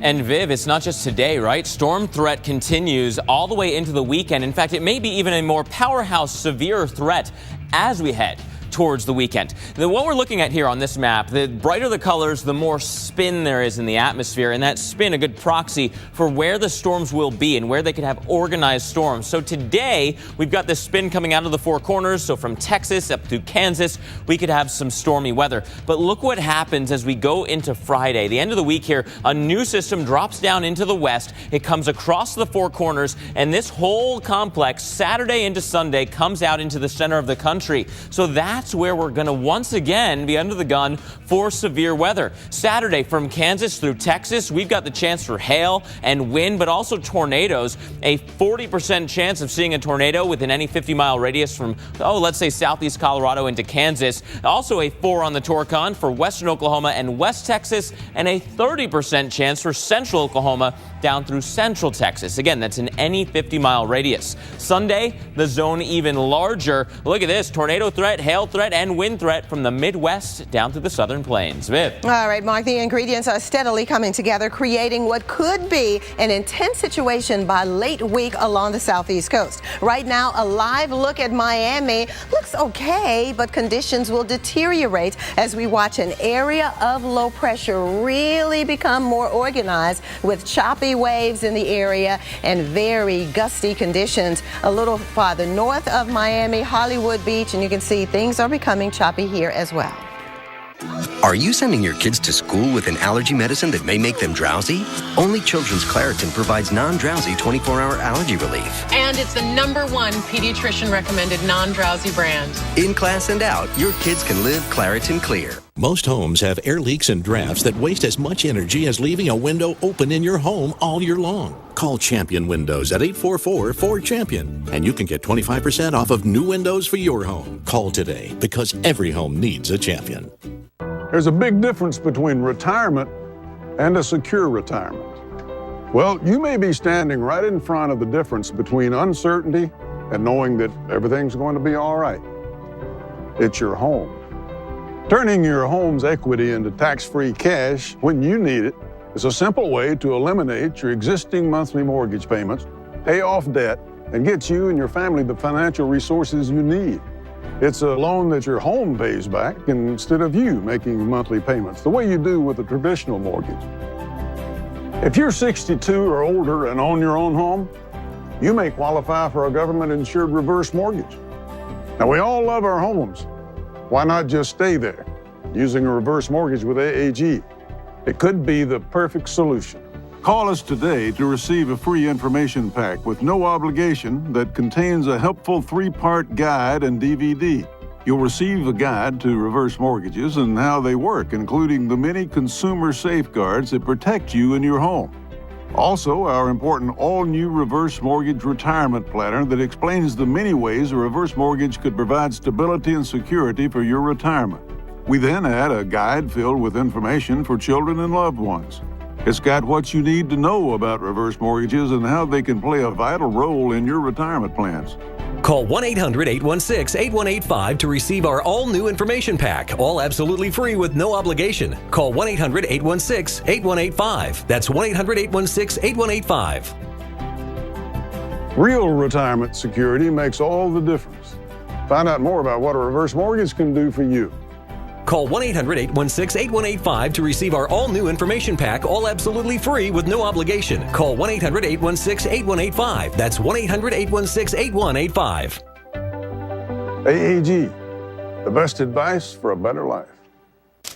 And Viv, it's not just today, right? Storm threat continues all the way into the weekend. In fact, it may be even a more powerhouse, severe threat as we head towards the weekend. What we're looking at here on this map, the brighter the colors, the more spin there is in the atmosphere, and that spin a good proxy for where the storms will be and where they could have organized storms. So today, we've got this spin coming out of the Four Corners, so from Texas up to Kansas, we could have some stormy weather. But look what happens as we go into Friday. The end of the week here, a new system drops down into the west. It comes across the Four Corners, and this whole complex, Saturday into Sunday, comes out into the center of the country. So that's that's where we're going to once again be under the gun for severe weather. Saturday from Kansas through Texas, we've got the chance for hail and wind, but also tornadoes. A 40% chance of seeing a tornado within any 50-mile radius from, let's say southeast Colorado into Kansas. Also a 4 on the Torcon for western Oklahoma and West Texas, and a 30% chance for central Oklahoma down through central Texas. Again, that's in any 50-mile radius. Sunday, the zone even larger. Look at this, tornado threat, hail threat, and wind threat from the Midwest down to the southern plains. Viv. All right, Mark, the ingredients are steadily coming together, creating what could be an intense situation by late week along the southeast coast. Right now, a live look at Miami looks okay, but conditions will deteriorate as we watch an area of low pressure really become more organized with choppy waves in the area and very gusty conditions a little farther north of Miami, Hollywood Beach, and you can see things are becoming choppy here as well. Are you sending your kids to school with an allergy medicine that may make them drowsy? Only Children's Claritin provides non-drowsy 24-hour allergy relief. And it's the #1 pediatrician recommended non-drowsy brand. In class and out, your kids can live Claritin Clear. Most homes have air leaks and drafts that waste as much energy as leaving a window open in your home all year long. Call Champion Windows at 844-4CHAMPION and you can get 25% off of new windows for your home. Call today because every home needs a champion. There's a big difference between retirement and a secure retirement. Well, you may be standing right in front of the difference between uncertainty and knowing that everything's going to be all right. It's your home. Turning your home's equity into tax-free cash when you need it is a simple way to eliminate your existing monthly mortgage payments, pay off debt, and get you and your family the financial resources you need. It's a loan that your home pays back instead of you making monthly payments, the way you do with a traditional mortgage. If you're 62 or older and own your own home, you may qualify for a government-insured reverse mortgage. Now, we all love our homes. Why not just stay there using a reverse mortgage with AAG? It could be the perfect solution. Call us today to receive a free information pack with no obligation that contains a helpful 3-part guide and DVD. You'll receive a guide to reverse mortgages and how they work, including the many consumer safeguards that protect you and your home. Also, our important all-new reverse mortgage retirement planner that explains the many ways a reverse mortgage could provide stability and security for your retirement. We then add a guide filled with information for children and loved ones. It's got what you need to know about reverse mortgages and how they can play a vital role in your retirement plans. Call 1-800-816-8185 to receive our all-new information pack, all absolutely free with no obligation. Call 1-800-816-8185. That's 1-800-816-8185. Real retirement security makes all the difference. Find out more about what a reverse mortgage can do for you. Call 1-800-816-8185 to receive our all-new information pack, all absolutely free with no obligation. Call 1-800-816-8185. That's 1-800-816-8185. AAG, the best advice for a better life.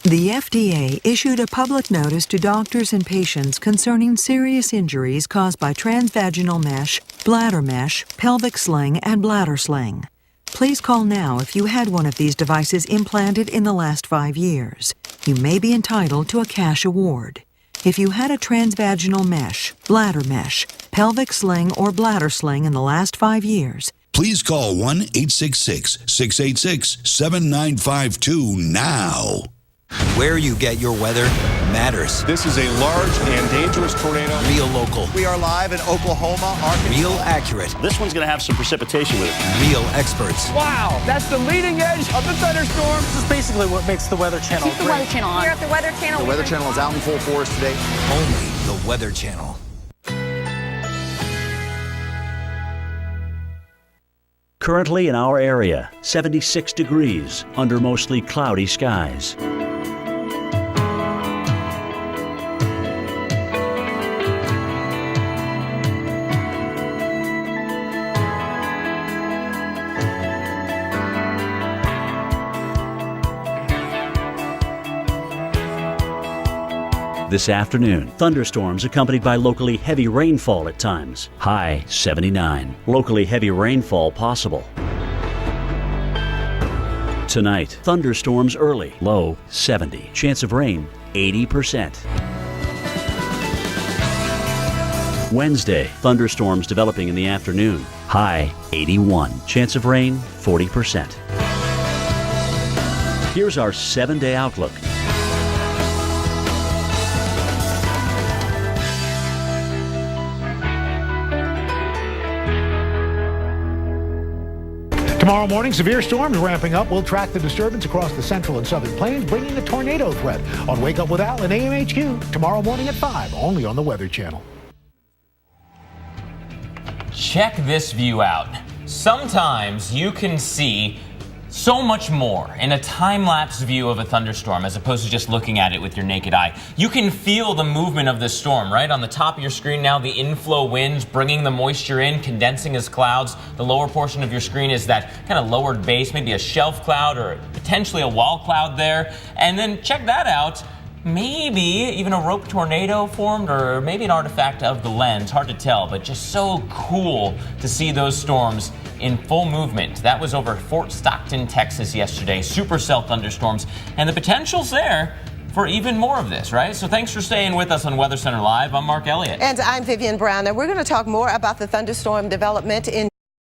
The FDA issued a public notice to doctors and patients concerning serious injuries caused by transvaginal mesh, bladder mesh, pelvic sling, and bladder sling. Please call now if you had one of these devices implanted in the last 5 years. You may be entitled to a cash award. If you had a transvaginal mesh, bladder mesh, pelvic sling, or bladder sling in the last 5 years, please call 1-866-686-7952 now. Where you get your weather matters. This is a large and dangerous tornado. Real local. We are live in Oklahoma, Arkansas. Real accurate. This one's going to have some precipitation with it. Real experts. Wow, that's the leading edge of the thunderstorm. This is basically what makes the Weather Channel Keep the Weather Channel on. Here at the Weather Channel. The Weather Channel is out in full force today. Only the Weather Channel. Currently in our area, 76 degrees under mostly cloudy skies. This afternoon, thunderstorms accompanied by locally heavy rainfall at times. High 79. Locally heavy rainfall possible. Tonight, thunderstorms early, low 70. Chance of rain 80%. Wednesday, thunderstorms developing in the afternoon, high 81. Chance of rain 40%. Here's our 7-day outlook. Tomorrow morning, severe storms ramping up. We'll track the disturbance across the central and southern plains, bringing a tornado threat on Wake Up with Al and AMHQ tomorrow morning at 5, only on the Weather Channel. Check this view out. Sometimes you can see so much more in a time-lapse view of a thunderstorm as opposed to just looking at it with your naked eye. You can feel the movement of this storm, right? On the top of your screen now, the inflow winds bringing the moisture in, condensing as clouds. The lower portion of your screen is that kind of lowered base, maybe a shelf cloud or potentially a wall cloud there. And then check that out. Maybe even a rope tornado formed, or maybe an artifact of the lens. Hard to tell, but just so cool to see those storms in full movement. That was over Fort Stockton, Texas yesterday. Supercell thunderstorms, and the potential's there for even more of this, right? So thanks for staying with us on Weather Center Live. I'm Mark Elliott. And I'm Vivian Brown, and we're going to talk more about the thunderstorm development in